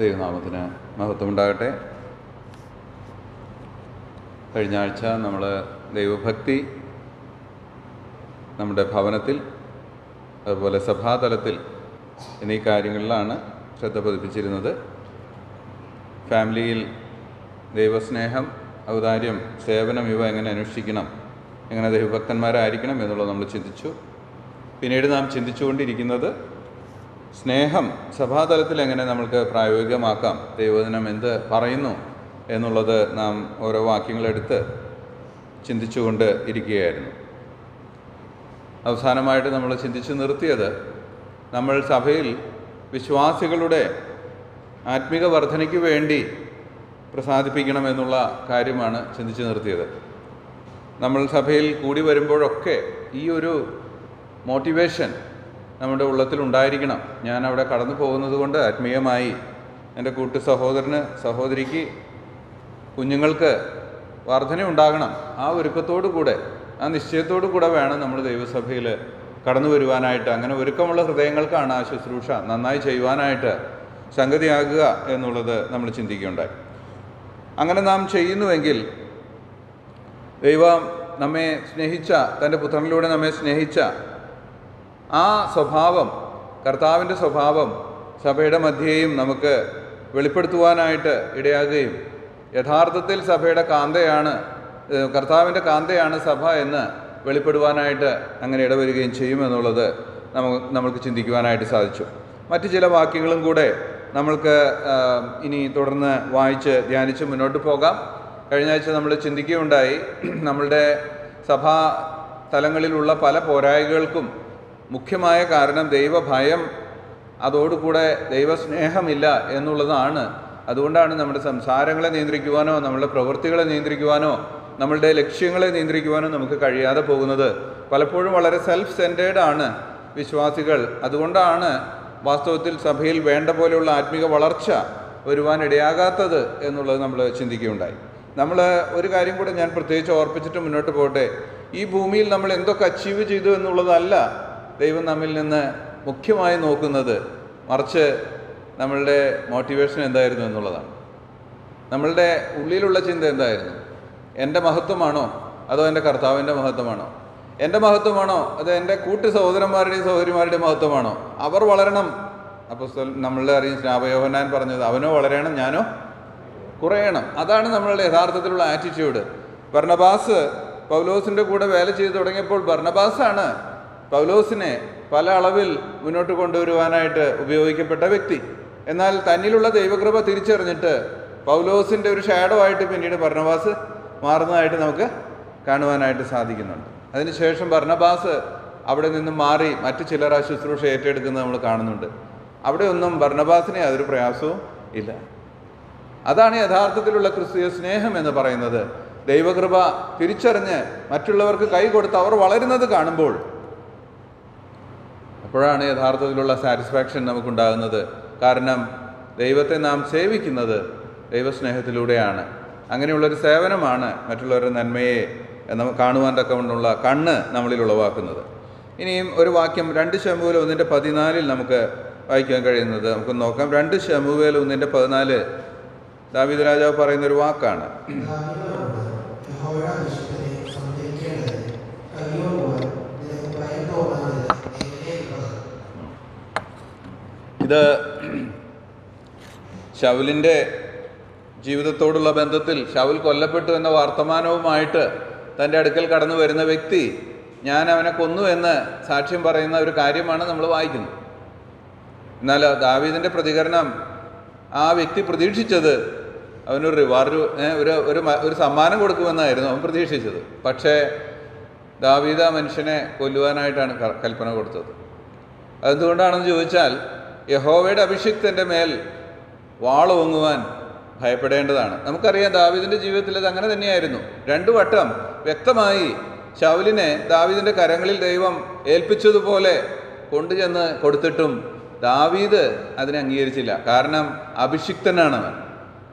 ദൈവനാമത്തിന് മഹത്വമുണ്ടാകട്ടെ. കഴിഞ്ഞ ആഴ്ച നമ്മൾ ദൈവഭക്തി നമ്മുടെ ഭവനത്തിൽ, അതുപോലെ സഭാതലത്തിൽ എന്നീ കാര്യങ്ങളിലാണ് ശ്രദ്ധ പതിപ്പിച്ചിരുന്നത്. ഫാമിലിയിൽ ദൈവസ്നേഹം, ഔദാര്യം, സേവനം ഇവ എങ്ങനെ അനുഷ്ഠിക്കണം, എങ്ങനെ ദൈവഭക്തന്മാരായിരിക്കണം എന്നുള്ളത് നമ്മൾ ചിന്തിച്ചു. പിന്നീട് നാം ചിന്തിച്ചുകൊണ്ടിരിക്കുന്നത് സ്നേഹം സഭാതലത്തിൽ എങ്ങനെ നമുക്ക് പ്രായോഗികമാക്കാം, ദൈവവചനം എന്ത് പറയുന്നു എന്നുള്ളത് നാം ഓരോ വാക്യങ്ങളെടുത്ത് ചിന്തിച്ചുകൊണ്ട് ഇരിക്കുകയായിരുന്നു. അവസാനമായിട്ട് നമ്മൾ ചിന്തിച്ചു നിർത്തിയത് നമ്മൾ സഭയിൽ വിശ്വാസികളുടെ ആത്മീക വർധനയ്ക്ക് വേണ്ടി പ്രസാദിപ്പിക്കണമെന്നുള്ള കാര്യമാണ് ചിന്തിച്ചു നിർത്തിയത്. നമ്മൾ സഭയിൽ കൂടി വരുമ്പോഴൊക്കെ ഈ ഒരു മോട്ടിവേഷൻ നമ്മുടെ ഉള്ളത്തിലുണ്ടായിരിക്കണം. ഞാൻ അവിടെ കടന്നു പോകുന്നത് കൊണ്ട് ആത്മീയമായി എൻ്റെ കൂട്ടു സഹോദരന്, സഹോദരിക്ക്, കുഞ്ഞുങ്ങൾക്ക് വർധന ഉണ്ടാകണം. ആ ഒരുക്കത്തോടു കൂടെ, ആ നിശ്ചയത്തോടു കൂടെ വേണം നമ്മൾ ദൈവസഭയിൽ കടന്നു വരുവാനായിട്ട്. അങ്ങനെ ഒരുക്കമുള്ള ഹൃദയങ്ങൾക്കാണ് ആ ശുശ്രൂഷ നന്നായി ചെയ്യുവാനായിട്ട് സംഗതിയാകുക എന്നുള്ളത് നമ്മൾ ചിന്തിക്കുകയുണ്ടായി. അങ്ങനെ നാം ചെയ്യുന്നുവെങ്കിൽ ദൈവം നമ്മെ സ്നേഹിച്ച, തൻ്റെ പുത്രനിലൂടെ നമ്മെ സ്നേഹിച്ച ആ സ്വഭാവം, കർത്താവിൻ്റെ സ്വഭാവം സഭയുടെ മധ്യേയും നമുക്ക് വെളിപ്പെടുത്തുവാനായിട്ട് ഇടയാകുകയും യഥാർത്ഥത്തിൽ സഭയുടെ കാന്തയാണ്, കർത്താവിൻ്റെ കാന്തയാണ് സഭ എന്ന് വെളിപ്പെടുവാനായിട്ട് അങ്ങനെ ഇടവരികയും ചെയ്യുമെന്നുള്ളത് നമുക്ക് ചിന്തിക്കുവാനായിട്ട് സാധിച്ചു. മറ്റ് ചില വാക്യങ്ങളും കൂടെ നമ്മൾക്ക് ഇനി തുടർന്ന് വായിച്ച് ധ്യാനിച്ച് മുന്നോട്ട് പോകാം. കഴിഞ്ഞ ആഴ്ച നമ്മൾ ചിന്തിക്കുകയുണ്ടായി, നമ്മളുടെ സഭാ തലങ്ങളിലുള്ള പല പോരായ്മകൾക്കും മുഖ്യമായ കാരണം ദൈവഭയം, അതോടുകൂടെ ദൈവസ്നേഹമില്ല എന്നുള്ളതാണ്. അതുകൊണ്ടാണ് നമ്മുടെ സംസാരങ്ങളെ നിയന്ത്രിക്കുവാനോ, നമ്മളുടെ പ്രവൃത്തികളെ നിയന്ത്രിക്കുവാനോ, നമ്മളുടെ ലക്ഷ്യങ്ങളെ നിയന്ത്രിക്കുവാനോ നമുക്ക് കഴിയാതെ പോകുന്നത്. പലപ്പോഴും വളരെ സെൽഫ് സെൻറ്റേർഡ് ആണ് വിശ്വാസികൾ. അതുകൊണ്ടാണ് വാസ്തവത്തിൽ സഭയിൽ വേണ്ട പോലെയുള്ള ആത്മീക വളർച്ച വരുവാനിടയാകാത്തത് എന്നുള്ളത് നമ്മൾ ചിന്തിക്കുകയുണ്ടായി. നമ്മൾ ഒരു കാര്യം കൂടെ ഞാൻ പ്രത്യേകിച്ച് ഓർപ്പിച്ചിട്ട് മുന്നോട്ട് പോകട്ടെ. ഈ ഭൂമിയിൽ നമ്മൾ എന്തൊക്കെ അച്ചീവ് ചെയ്തു എന്നുള്ളതല്ല ദൈവം നമ്മിൽ നിന്ന് മുഖ്യമായി നോക്കുന്നത്, മറിച്ച് നമ്മളുടെ മോട്ടിവേഷൻ എന്തായിരുന്നു എന്നുള്ളതാണ്. നമ്മളുടെ ഉള്ളിലുള്ള ചിന്ത എന്തായിരുന്നു? എൻ്റെ മഹത്വമാണോ അതോ എൻ്റെ കർത്താവിൻ്റെ മഹത്വമാണോ? എൻ്റെ മഹത്വമാണോ അതോ എൻ്റെ കൂട്ടു സഹോദരന്മാരുടെയും സഹോദരിമാരുടെയും മഹത്വമാണോ? അവർ വളരണം. അപ്പോൾ നമ്മളുടെ അറിയും യോഹന്നാൻ പറഞ്ഞത്, അവനോ വളരണം, ഞാനോ കുറയണം. അതാണ് നമ്മളുടെ യഥാർത്ഥത്തിലുള്ള ആറ്റിറ്റ്യൂഡ്. ബർന്നബാസ് പൗലോസിൻ്റെ കൂടെ വേല ചെയ്തു തുടങ്ങിയപ്പോൾ ബർന്നബാസാണ് പൗലോസിനെ പല അളവിൽ മുന്നോട്ട് കൊണ്ടുവരുവാനായിട്ട് ഉപയോഗിക്കപ്പെട്ട വ്യക്തി. എന്നാൽ തന്നിലുള്ള ദൈവകൃപ തിരിച്ചറിഞ്ഞിട്ട് പൗലോസിൻ്റെ ഒരു ഷാഡോ ആയിട്ട് പിന്നീട് ബർന്നബാസ് മാറുന്നതായിട്ട് നമുക്ക് കാണുവാനായിട്ട് സാധിക്കുന്നുണ്ട്. അതിനുശേഷം ബർന്നബാസ് അവിടെ നിന്നും മാറി മറ്റു ചിലർ ആ ശുശ്രൂഷ ഏറ്റെടുക്കുന്നത് നമ്മൾ കാണുന്നുണ്ട്. അവിടെ ഒന്നും ബർന്നബാസിന് യാതൊരു പ്രയാസവും ഇല്ല. അതാണ് യഥാർത്ഥത്തിലുള്ള ക്രിസ്തീയ സ്നേഹം എന്ന് പറയുന്നത്. ദൈവകൃപ തിരിച്ചറിഞ്ഞ് മറ്റുള്ളവർക്ക് കൈ കൊടുത്ത് അവർ വളരുന്നത് കാണുമ്പോൾ അപ്പോഴാണ് യഥാർത്ഥത്തിലുള്ള സാറ്റിസ്ഫാക്ഷൻ നമുക്കുണ്ടാകുന്നത്. കാരണം ദൈവത്തെ നാം സേവിക്കുന്നത് ദൈവസ്നേഹത്തിലൂടെയാണ്. അങ്ങനെയുള്ളൊരു സേവനമാണ് മറ്റുള്ളവരുടെ നന്മയെ കാണുവാൻ തക്കവണ്ണമുള്ള കണ്ണ് നമ്മളിൽ ഉളവാക്കുന്നത്. ഇനിയും ഒരു വാക്യം 2 ശമൂവേൽ 1:14 നമുക്ക് വായിക്കാൻ കഴിയുന്നത് നമുക്ക് നോക്കാം. 2 ശമൂവേൽ 1:14 ദാവീദ് രാജാവ് പറയുന്നൊരു വാക്കാണ്. ഇത് ശൗലിൻ്റെ ജീവിതത്തോടുള്ള ബന്ധത്തിൽ ശൗൽ കൊല്ലപ്പെട്ടു എന്ന വർത്തമാനവുമായിട്ട് തൻ്റെ അടുക്കൽ കടന്നു വരുന്ന വ്യക്തി ഞാൻ അവനെ കൊന്നു എന്ന് സാക്ഷ്യം പറയുന്ന ഒരു കാര്യമാണ് നമ്മൾ വായിക്കുന്നത്. എന്നാൽ ദാവീദിൻ്റെ പ്രതികരണം, ആ വ്യക്തി പ്രതീക്ഷിച്ചത് അവനൊരു റിവാർഡ്, ഒരു സമ്മാനം കൊടുക്കുമെന്നായിരുന്നു അവൻ പ്രതീക്ഷിച്ചത്. പക്ഷേ ദാവീദ് ആ മനുഷ്യനെ കൊല്ലുവാനായിട്ടാണ് കൽപ്പന കൊടുത്തത്. അതെന്തുകൊണ്ടാണെന്ന് ചോദിച്ചാൽ, യഹോവയുടെ അഭിഷിക്തൻ്റെ മേൽ വാളോങ്ങുവാൻ ഭയപ്പെടേണ്ടതാണ്. നമുക്കറിയാം ദാവീദിൻ്റെ ജീവിതത്തിൽ അത് അങ്ങനെ തന്നെയായിരുന്നു. 2 വട്ടം വ്യക്തമായി ശൗലിനെ ദാവീദിൻ്റെ കരങ്ങളിൽ ദൈവം ഏൽപ്പിച്ചതുപോലെ കൊണ്ടുചെന്ന് കൊടുത്തിട്ടും ദാവീദ് അതിനെ അംഗീകരിച്ചില്ല. കാരണം അഭിഷിക്തനാണ് അവൻ,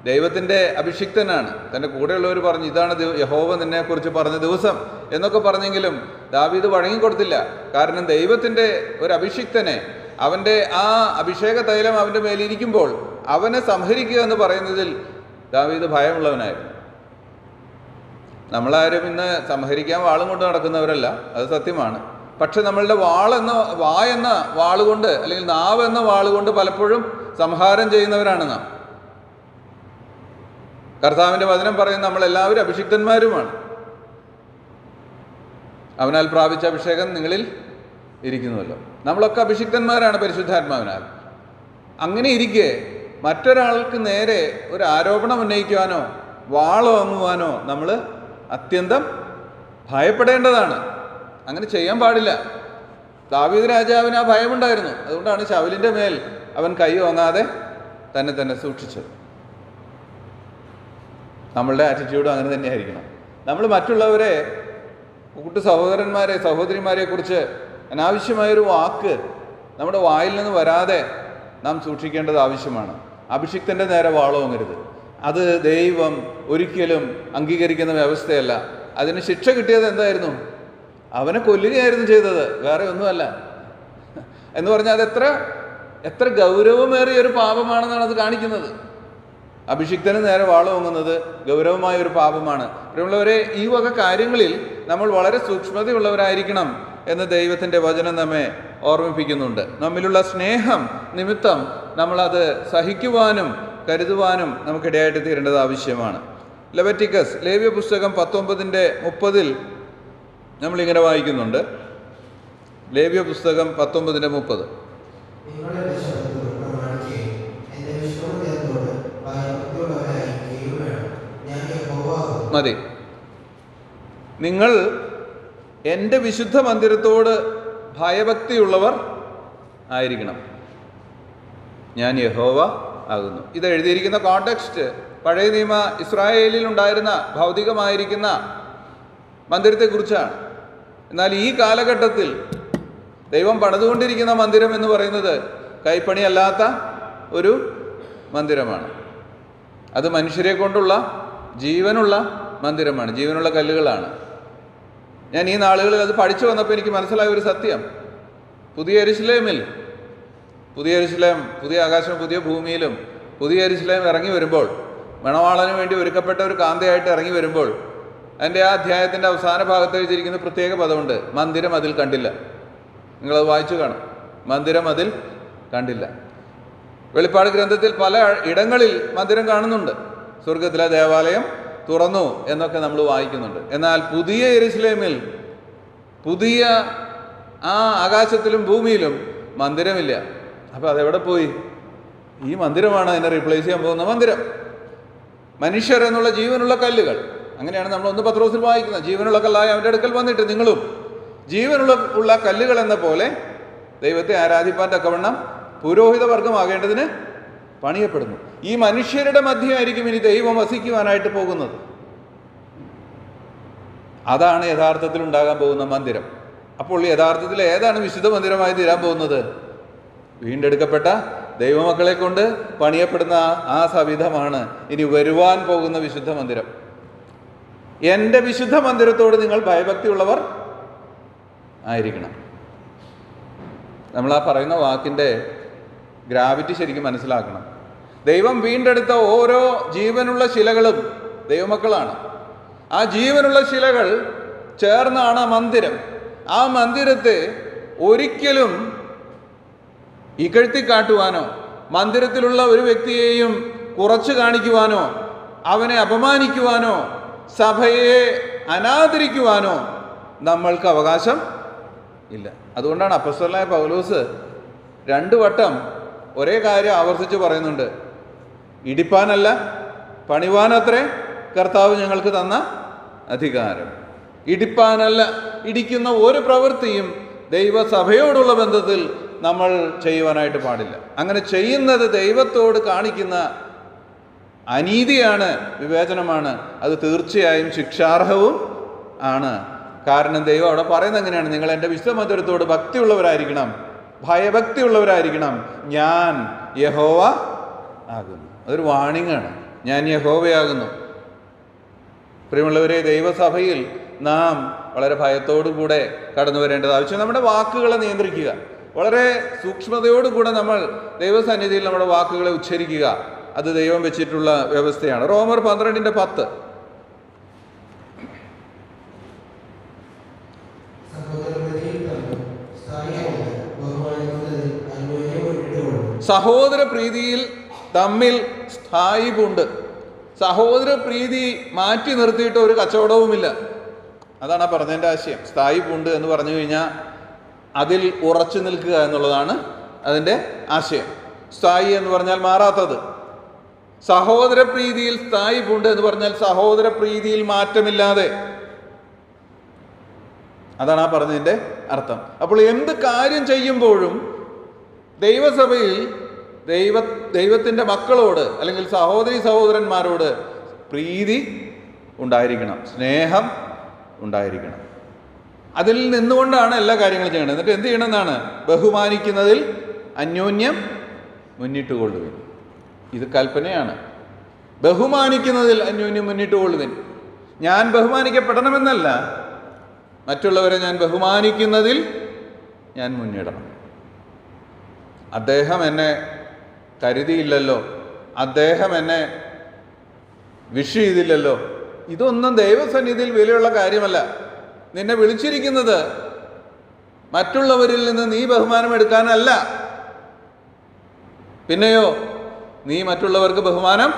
ദൈവത്തിൻ്റെ അഭിഷിക്തനാണ്. തൻ്റെ കൂടെയുള്ളവർ പറഞ്ഞു, ഇതാണ് യഹോവ നിന്നെക്കുറിച്ച് പറഞ്ഞ ദിവസം എന്നൊക്കെ പറഞ്ഞെങ്കിലും ദാവീദ് വഴങ്ങിക്കൊടുത്തില്ല. കാരണം ദൈവത്തിൻ്റെ ഒരു അഭിഷിക്തനെ, അവൻ്റെ ആ അഭിഷേക തൈലം അവൻ്റെ മേലിരിക്കുമ്പോൾ അവനെ സംഹരിക്കുക എന്ന് പറയുന്നതിൽ ദാവീദ് ഭയമുള്ളവനായിരുന്നു. നമ്മളാരും ഇന്ന് സംഹരിക്കാൻ വാളും കൊണ്ട് നടക്കുന്നവരല്ല, അത് സത്യമാണ്. പക്ഷെ നമ്മളുടെ വായെന്ന വാളുകൊണ്ട് അല്ലെങ്കിൽ നാവ് എന്ന വാളുകൊണ്ട് പലപ്പോഴും സംഹാരം ചെയ്യുന്നവരാണ് നാം. കർത്താവിൻ്റെ വചനം പറയും നമ്മളെല്ലാവരും അഭിഷിക്തന്മാരുമാണ്. അവനാൽ പ്രാപിച്ച അഭിഷേകം നിങ്ങളിൽ ഇരിക്കുന്നുവല്ലോ. നമ്മളൊക്കെ അഭിഷിക്തന്മാരാണ് പരിശുദ്ധാത്മാവിനാൽ. അങ്ങനെ ഇരിക്കെ മറ്റൊരാൾക്ക് നേരെ ഒരു ആരോപണം ഉന്നയിക്കുവാനോ വാളോങ്ങുവാനോ നമ്മൾ അത്യന്തം ഭയപ്പെടേണ്ടതാണ്. അങ്ങനെ ചെയ്യാൻ പാടില്ല. ദാവീദ് രാജാവിന് ആ ഭയമുണ്ടായിരുന്നു. അതുകൊണ്ടാണ് ശൗലിൻ്റെ മേൽ അവൻ കൈ ഓങ്ങാതെ തന്നെ സൂക്ഷിച്ചത്. നമ്മളുടെ ആറ്റിറ്റ്യൂഡും അങ്ങനെ തന്നെയായിരിക്കണം. നമ്മൾ മറ്റുള്ളവരെ, സഹോദരന്മാരെ സഹോദരിമാരെ കുറിച്ച് അനാവശ്യമായൊരു വാക്ക് നമ്മുടെ വായിൽ നിന്ന് വരാതെ നാം സൂക്ഷിക്കേണ്ടത് ആവശ്യമാണ്. അഭിഷിക്തൻ്റെ നേരെ വാളോങ്ങരുത്. അത് ദൈവം ഒരിക്കലും അംഗീകരിക്കുന്ന വ്യവസ്ഥയല്ല. അതിന് ശിക്ഷ കിട്ടിയത് എന്തായിരുന്നു? അവനെ കൊല്ലുകയായിരുന്നു ചെയ്തത്, വേറെ ഒന്നുമല്ല. എന്ന് പറഞ്ഞാൽ അത് എത്ര ഗൗരവമേറിയ ഒരു പാപമാണെന്നാണ് അത് കാണിക്കുന്നത്. അഭിഷിക്തന് നേരെ വാളോങ്ങുന്നത് ഗൗരവമായ ഒരു പാപമാണ്. പ്രിയമുള്ളവരെ, ഈ വക കാര്യങ്ങളിൽ നമ്മൾ വളരെ സൂക്ഷ്മതയുള്ളവരായിരിക്കണം എന്ന് ദൈവത്തിൻ്റെ വചനം നമ്മെ ഓർമ്മിപ്പിക്കുന്നുണ്ട്. നമ്മിലുള്ള സ്നേഹം നിമിത്തം നമ്മളത് സഹിക്കുവാനും കരുതുവാനും നമുക്കിടയായിട്ട് തീരേണ്ടത് ആവശ്യമാണ്. ലെവിറ്റിക്കസ്, ലേവ്യ പുസ്തകം 19:30 നമ്മളിങ്ങനെ വായിക്കുന്നുണ്ട്. ലേവ്യ പുസ്തകം 19:30. മതി. നിങ്ങൾ എൻ്റെ വിശുദ്ധ മന്ദിരത്തോട് ഭയഭക്തിയുള്ളവർ ആയിരിക്കണം, ഞാൻ യഹോവ ആകുന്നു. ഇത് എഴുതിയിരിക്കുന്ന കോണ്ടെക്സ്റ്റ് പഴയ നിയമ ഇസ്രായേലിൽ ഉണ്ടായിരുന്ന ഭൗതികമായിരിക്കുന്ന മന്ദിരത്തെക്കുറിച്ചാണ്. എന്നാൽ ഈ കാലഘട്ടത്തിൽ ദൈവം പണിതുകൊണ്ടിരിക്കുന്ന മന്ദിരം എന്ന് പറയുന്നത് കൈപ്പണിയല്ലാത്ത ഒരു മന്ദിരമാണ്. അത് മനുഷ്യരെ കൊണ്ടുള്ള ജീവനുള്ള മന്ദിരമാണ്, ജീവനുള്ള കല്ലുകളാണ്. ഞാൻ ഈ നാളുകളിൽ അത് പഠിച്ചു വന്നപ്പോൾ എനിക്ക് മനസ്സിലായ ഒരു സത്യം, പുതിയ യെരുശലേമിൽ, പുതിയ ആകാശവും പുതിയ ഭൂമിയിലും പുതിയ യെരുശലേം ഇറങ്ങി വരുമ്പോൾ, മണവാളന് വേണ്ടി ഒരുക്കപ്പെട്ട ഒരു കാന്തയായിട്ട് ഇറങ്ങി വരുമ്പോൾ, അതിൻ്റെ ആ അധ്യായത്തിൻ്റെ അവസാന ഭാഗത്ത് എഴുതിയിരിക്കുന്ന പ്രത്യേക പദമുണ്ട്, മന്ദിരം അതിൽ കണ്ടില്ല. നിങ്ങളത് വായിച്ചു കാണും. മന്ദിരം അതിൽ കണ്ടില്ല. വെളിപ്പാട് ഗ്രന്ഥത്തിൽ പല ഇടങ്ങളിൽ മന്ദിരം കാണുന്നുണ്ട്. സ്വർഗത്തിലെ ദേവാലയം തുറന്നു എന്നൊക്കെ നമ്മൾ വായിക്കുന്നുണ്ട്. എന്നാൽ പുതിയ യെരുശലേമിൽ, പുതിയ ആ ആകാശത്തിലും ഭൂമിയിലും മന്ദിരമില്ല. അപ്പോൾ അതെവിടെ പോയി? ഈ മന്ദിരമാണ് അതിനെ റീപ്ലേസ് ചെയ്യാൻ പോകുന്ന മന്ദിരം. മനുഷ്യർ എന്നുള്ള ജീവനുള്ള കല്ലുകൾ, അങ്ങനെയാണ് നമ്മൾ 1 പത്രോസിൽ വായിക്കുന്നത്. ജീവനുള്ള കല്ലായ അവൻ്റെ അടുക്കൽ വന്നിട്ട് നിങ്ങളും ജീവനുള്ള കല്ലുകൾ എന്ന പോലെ ദൈവത്തെ ആരാധിപ്പാൻ തക്കവണ്ണം പുരോഹിത വർഗമാകേണ്ടതിന് പണിയപ്പെടുന്നു. ഈ മനുഷ്യരുടെ മധ്യമായിരിക്കും ഇനി ദൈവം വസിക്കുവാനായിട്ട് പോകുന്നത്. അതാണ് യഥാർത്ഥത്തിൽ ഉണ്ടാകാൻ പോകുന്ന മന്ദിരം. അപ്പോൾ യഥാർത്ഥത്തിൽ ഏതാണ് വിശുദ്ധ മന്ദിരമായി തീരാൻ പോകുന്നത്? വീണ്ടെടുക്കപ്പെട്ട ദൈവമക്കളെ കൊണ്ട് പണിയപ്പെടുന്ന ആ സവിധമാണ് ഇനി വരുവാൻ പോകുന്ന വിശുദ്ധ മന്ദിരം. എൻ്റെ വിശുദ്ധ മന്ദിരത്തോട് നിങ്ങൾ ഭയഭക്തിയുള്ളവർ ആയിരിക്കണം. നമ്മൾ ആ പറയുന്ന വാക്കിൻ്റെ ഗ്രാവിറ്റി ശരിക്കും മനസ്സിലാക്കണം. ദൈവം വീണ്ടെടുത്ത ഓരോ ജീവനുള്ള ശിലകളും ദൈവമക്കളാണ്. ആ ജീവനുള്ള ശിലകൾ ചേർന്നാണ് മന്ദിരം. ആ മന്ദിരത്തെ ഒരിക്കലും ഇകഴ്ത്തിക്കാട്ടുവാനോ മന്ദിരത്തിലുള്ള ഒരു വ്യക്തിയെയും കുറച്ചു കാണിക്കുവാനോ അവനെ അപമാനിക്കുവാനോ സഭയെ അനാദരിക്കുവാനോ നമ്മൾക്ക് അവകാശം ഇല്ല. അതുകൊണ്ടാണ് അപ്പോസ്തലനായ പൗലോസ് 2 വട്ടം ഒരേ കാര്യം ആവർത്തിച്ച് പറയുന്നുണ്ട്. ഇടിപ്പാനല്ല പണിവാനത്രേ കർത്താവ് ഞങ്ങൾക്ക് തന്ന അധികാരം. ഇടിപ്പാനല്ല, ഇടിക്കുന്ന ഒരു പ്രവൃത്തിയും ദൈവസഭയോടുള്ള ബന്ധത്തിൽ നമ്മൾ ചെയ്യുവാനായിട്ട് പാടില്ല. അങ്ങനെ ചെയ്യുന്നത് ദൈവത്തോട് കാണിക്കുന്ന അനീതിയാണ്, വിവേചനമാണ്. അത് തീർച്ചയായും ശിക്ഷാർഹവും ആണ്. കാരണം ദൈവം അവിടെ പറയുന്നത് എങ്ങനെയാണ്? നിങ്ങൾ എൻ്റെ വിശുദ്ധ മന്ദിരത്തോട് ഭക്തിയുള്ളവരായിരിക്കണം, ഭയഭക്തിയുള്ളവരായിരിക്കണം, ഞാൻ യഹോവ ആകുന്നു. അതൊരു വാണിംഗ് ആണ്. ഞാൻ യഹോവയാകുന്നു. പ്രിയമുള്ളവരെ, ദൈവസഭയിൽ നാം വളരെ ഭയത്തോടു കൂടെ കടന്നു വരേണ്ടത് ആവശ്യം. നമ്മുടെ വാക്കുകളെ നിയന്ത്രിക്കുക. വളരെ സൂക്ഷ്മതയോടുകൂടെ നമ്മൾ ദൈവസന്നിധിയിൽ നമ്മുടെ വാക്കുകളെ ഉച്ചരിക്കുക. അത് ദൈവം വെച്ചിട്ടുള്ള വ്യവസ്ഥയാണ്. റോമർ 12:10. സഹോദര പ്രീതിയിൽ തമ്മിൽ സ്ഥായിപ്പുണ്ട്. സഹോദര പ്രീതി മാറ്റി നിർത്തിയിട്ട് ഒരു കച്ചവടവുമില്ല. അതാണ് ആ പറഞ്ഞതിൻ്റെ ആശയം. സ്ഥായിപ്പുണ്ട് എന്ന് പറഞ്ഞു കഴിഞ്ഞാൽ അതിൽ ഉറച്ചു നിൽക്കുക എന്നുള്ളതാണ് അതിൻ്റെ ആശയം. സ്ഥായി എന്ന് പറഞ്ഞാൽ മാറാത്തത്. സഹോദര പ്രീതിയിൽ സ്ഥായിപ്പുണ്ട് എന്ന് പറഞ്ഞാൽ സഹോദര പ്രീതിയിൽ മാറ്റമില്ലാതെ. അതാണ് ആ പറഞ്ഞതിൻ്റെ അർത്ഥം. അപ്പോൾ എന്ത് കാര്യം ചെയ്യുമ്പോഴും ദൈവസഭയിൽ ദൈവത്തിൻ്റെ മക്കളോട് അല്ലെങ്കിൽ സഹോദരി സഹോദരന്മാരോട് പ്രീതി ഉണ്ടായിരിക്കണം, സ്നേഹം ഉണ്ടായിരിക്കണം. അതിൽ നിന്നുകൊണ്ടാണ് എല്ലാ കാര്യങ്ങളും ചെയ്യണത്. എന്നിട്ട് എന്ത് ചെയ്യണമെന്നാണ്? ബഹുമാനിക്കുന്നതിൽ അന്യോന്യം മുന്നിട്ടുകൊള്ളുവിൻ. ഇത് കൽപ്പനയാണ്. ബഹുമാനിക്കുന്നതിൽ അന്യോന്യം മുന്നിട്ടുകൊള്ളുവിൻ. ഞാൻ ബഹുമാനിക്കപ്പെടണമെന്നല്ല, മറ്റുള്ളവരെ ഞാൻ ബഹുമാനിക്കുന്നതിൽ ഞാൻ മുന്നിടണം. അദ്ദേഹം എന്നെ കരുതിയില്ലല്ലോ, അദ്ദേഹം എന്നെ വിഷ് ചെയ്തില്ലല്ലോ, ഇതൊന്നും ദൈവസന്നിധിയിൽ വിലയുള്ള കാര്യമല്ല. നിന്നെ വിളിച്ചിരിക്കുന്നത് മറ്റുള്ളവരിൽ നിന്ന് നീ ബഹുമാനം എടുക്കാനല്ല, പിന്നെയോ നീ മറ്റുള്ളവർക്ക് ബഹുമാനം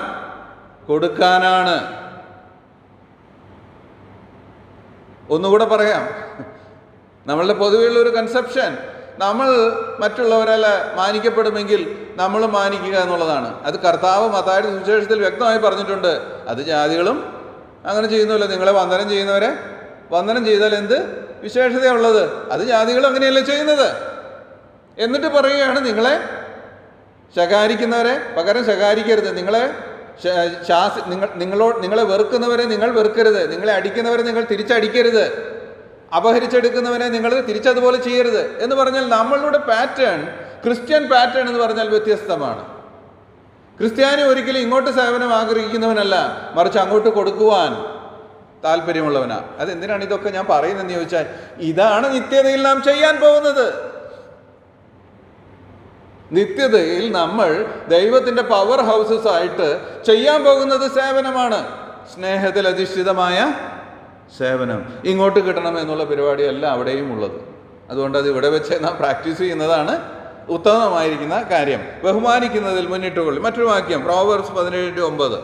കൊടുക്കാനാണ്. ഒന്നുകൂടെ പറയാം, നമ്മളുടെ പൊതുവെയുള്ള ഒരു കൺസെപ്ഷൻ, നമ്മൾ മറ്റുള്ളവരല്ല മാനിക്കപ്പെടുമെങ്കിൽ നമ്മൾ മാനിക്കുക എന്നുള്ളതാണ്. അത് കർത്താവ് മത്തായിയുടെ സുവിശേഷത്തിൽ വ്യക്തമായി പറഞ്ഞിട്ടുണ്ട്. അത് ജാതികളും അങ്ങനെ ചെയ്യുന്നല്ലോ. നിങ്ങളെ വന്ദനം ചെയ്യുന്നവരെ വന്ദനം ചെയ്താൽ എന്ത് വിശേഷതയുള്ളത്? അത് ജാതികളും അങ്ങനെയല്ലേ ചെയ്യുന്നത്. എന്നിട്ട് പറയുകയാണ്, നിങ്ങളെ ശകാരിക്കുന്നവരെ പകരം ശകാരിക്കരുത്, നിങ്ങളെ വെറുക്കുന്നവരെ നിങ്ങൾ വെറുക്കരുത്, നിങ്ങളെ അടിക്കുന്നവരെ നിങ്ങൾ തിരിച്ചടിക്കരുത്, അപഹരിച്ചെടുക്കുന്നവനെ നിങ്ങൾ തിരിച്ചതുപോലെ ചെയ്യരുത് എന്ന് പറഞ്ഞാൽ നമ്മളുടെ പാറ്റേൺ, ക്രിസ്ത്യൻ പാറ്റേൺ എന്ന് പറഞ്ഞാൽ വ്യത്യസ്തമാണ്. ക്രിസ്ത്യാനി ഒരിക്കലും ഇങ്ങോട്ട് സേവനം ആഗ്രഹിക്കുന്നവനല്ല, മറിച്ച് അങ്ങോട്ട് കൊടുക്കുവാൻ താല്പര്യമുള്ളവനാ. അതെന്തിനാണ് ഇതൊക്കെ ഞാൻ പറയുന്നതെന്ന് ചോദിച്ചാൽ, ഇതാണ് നിത്യതയിൽ നാം ചെയ്യാൻ പോകുന്നത്. നിത്യതയിൽ നമ്മൾ ദൈവത്തിൻ്റെ പവർ ഹൗസസ് ആയിട്ട് ചെയ്യാൻ പോകുന്നത് സേവനമാണ്. സ്നേഹത്തിൽ അധിഷ്ഠിതമായ സേവനം. ഇങ്ങോട്ട് കിട്ടണം എന്നുള്ള പരിപാടിയല്ല അവിടെയും ഉള്ളത്. അതുകൊണ്ട് അത് ഇവിടെ വെച്ച് നാം പ്രാക്ടീസ് ചെയ്യുന്നതാണ് ഉത്തമമായിരിക്കുന്ന കാര്യം. ബഹുമാനിക്കുന്നതിൽ മുന്നിട്ടുകൊള്ളും. മറ്റൊരു വാക്യം പ്രോവേർബ്സ് 17:9.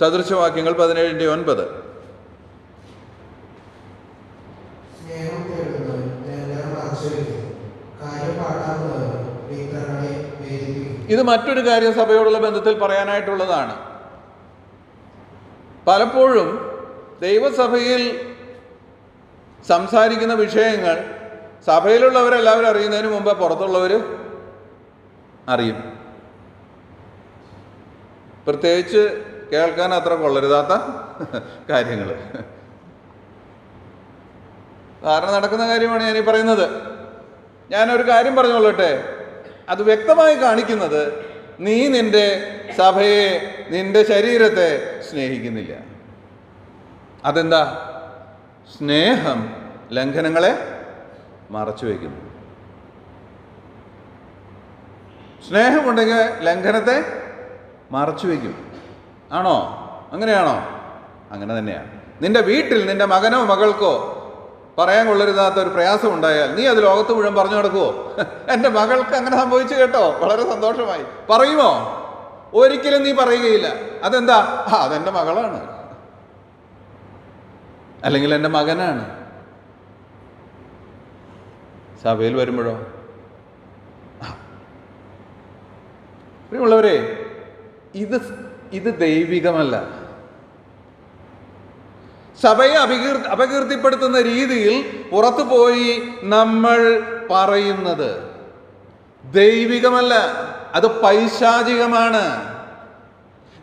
സദൃശവാക്യങ്ങൾ 17:9. ഇത് മറ്റൊരു കാര്യം സഭയോടുള്ള ബന്ധത്തിൽ പറയാനായിട്ടുള്ളതാണ്. പലപ്പോഴും ദൈവസഭയിൽ സംസാരിക്കുന്ന വിഷയങ്ങൾ സഭയിലുള്ളവരെല്ലാവരും അറിയുന്നതിന് മുമ്പ് പുറത്തുള്ളവർ അറിയും. പ്രത്യേകിച്ച് കേൾക്കാൻ അത്ര കൊള്ളരുതാത്ത കാര്യങ്ങൾ കാരണം നടക്കുന്ന കാര്യമാണ് ഞാനീ പറയുന്നത്. ഞാനൊരു കാര്യം പറഞ്ഞുകൊള്ളട്ടെ, അത് വ്യക്തമായി കാണിക്കുന്നത് നീ നിന്റെ സഭയെ, നിന്റെ ശരീരത്തെ സ്നേഹിക്കുന്നില്ല. അതെന്താ? സ്നേഹം ലംഘനങ്ങളെ മറച്ചു വയ്ക്കുന്നു. സ്നേഹമുണ്ടെങ്കിൽ ലംഘനത്തെ മറച്ചു വയ്ക്കും. ആണോ? അങ്ങനെയാണോ? അങ്ങനെ തന്നെയാണ്. നിന്റെ വീട്ടിൽ നിന്റെ മകനോ മകൾക്കോ പറയാൻ കൊള്ളരുതാത്ത ഒരു പ്രയാസം ഉണ്ടായാൽ നീ അത് ലോകത്ത് മുഴുവൻ പറഞ്ഞു നടക്കുമോ? എൻ്റെ മകൾക്ക് അങ്ങനെ സംഭവിച്ചു കേട്ടോ, വളരെ സന്തോഷമായി, പറയുമോ? ഒരിക്കലും നീ പറയുകയില്ല. അതെന്താ? അതെൻ്റെ മകളാണ്, അല്ലെങ്കിൽ എൻ്റെ മകനാണ്. സഭയിൽ വരുമ്പോഴോ? പ്രിയമുള്ളവരെ, ഇത് ദൈവികമല്ല. സഭയെ അപകീർത്തിപ്പെടുത്തുന്ന രീതിയിൽ പുറത്തു പോയി നമ്മൾ പറയുന്നത് ദൈവികമല്ല, അത് പൈശാചികമാണ്.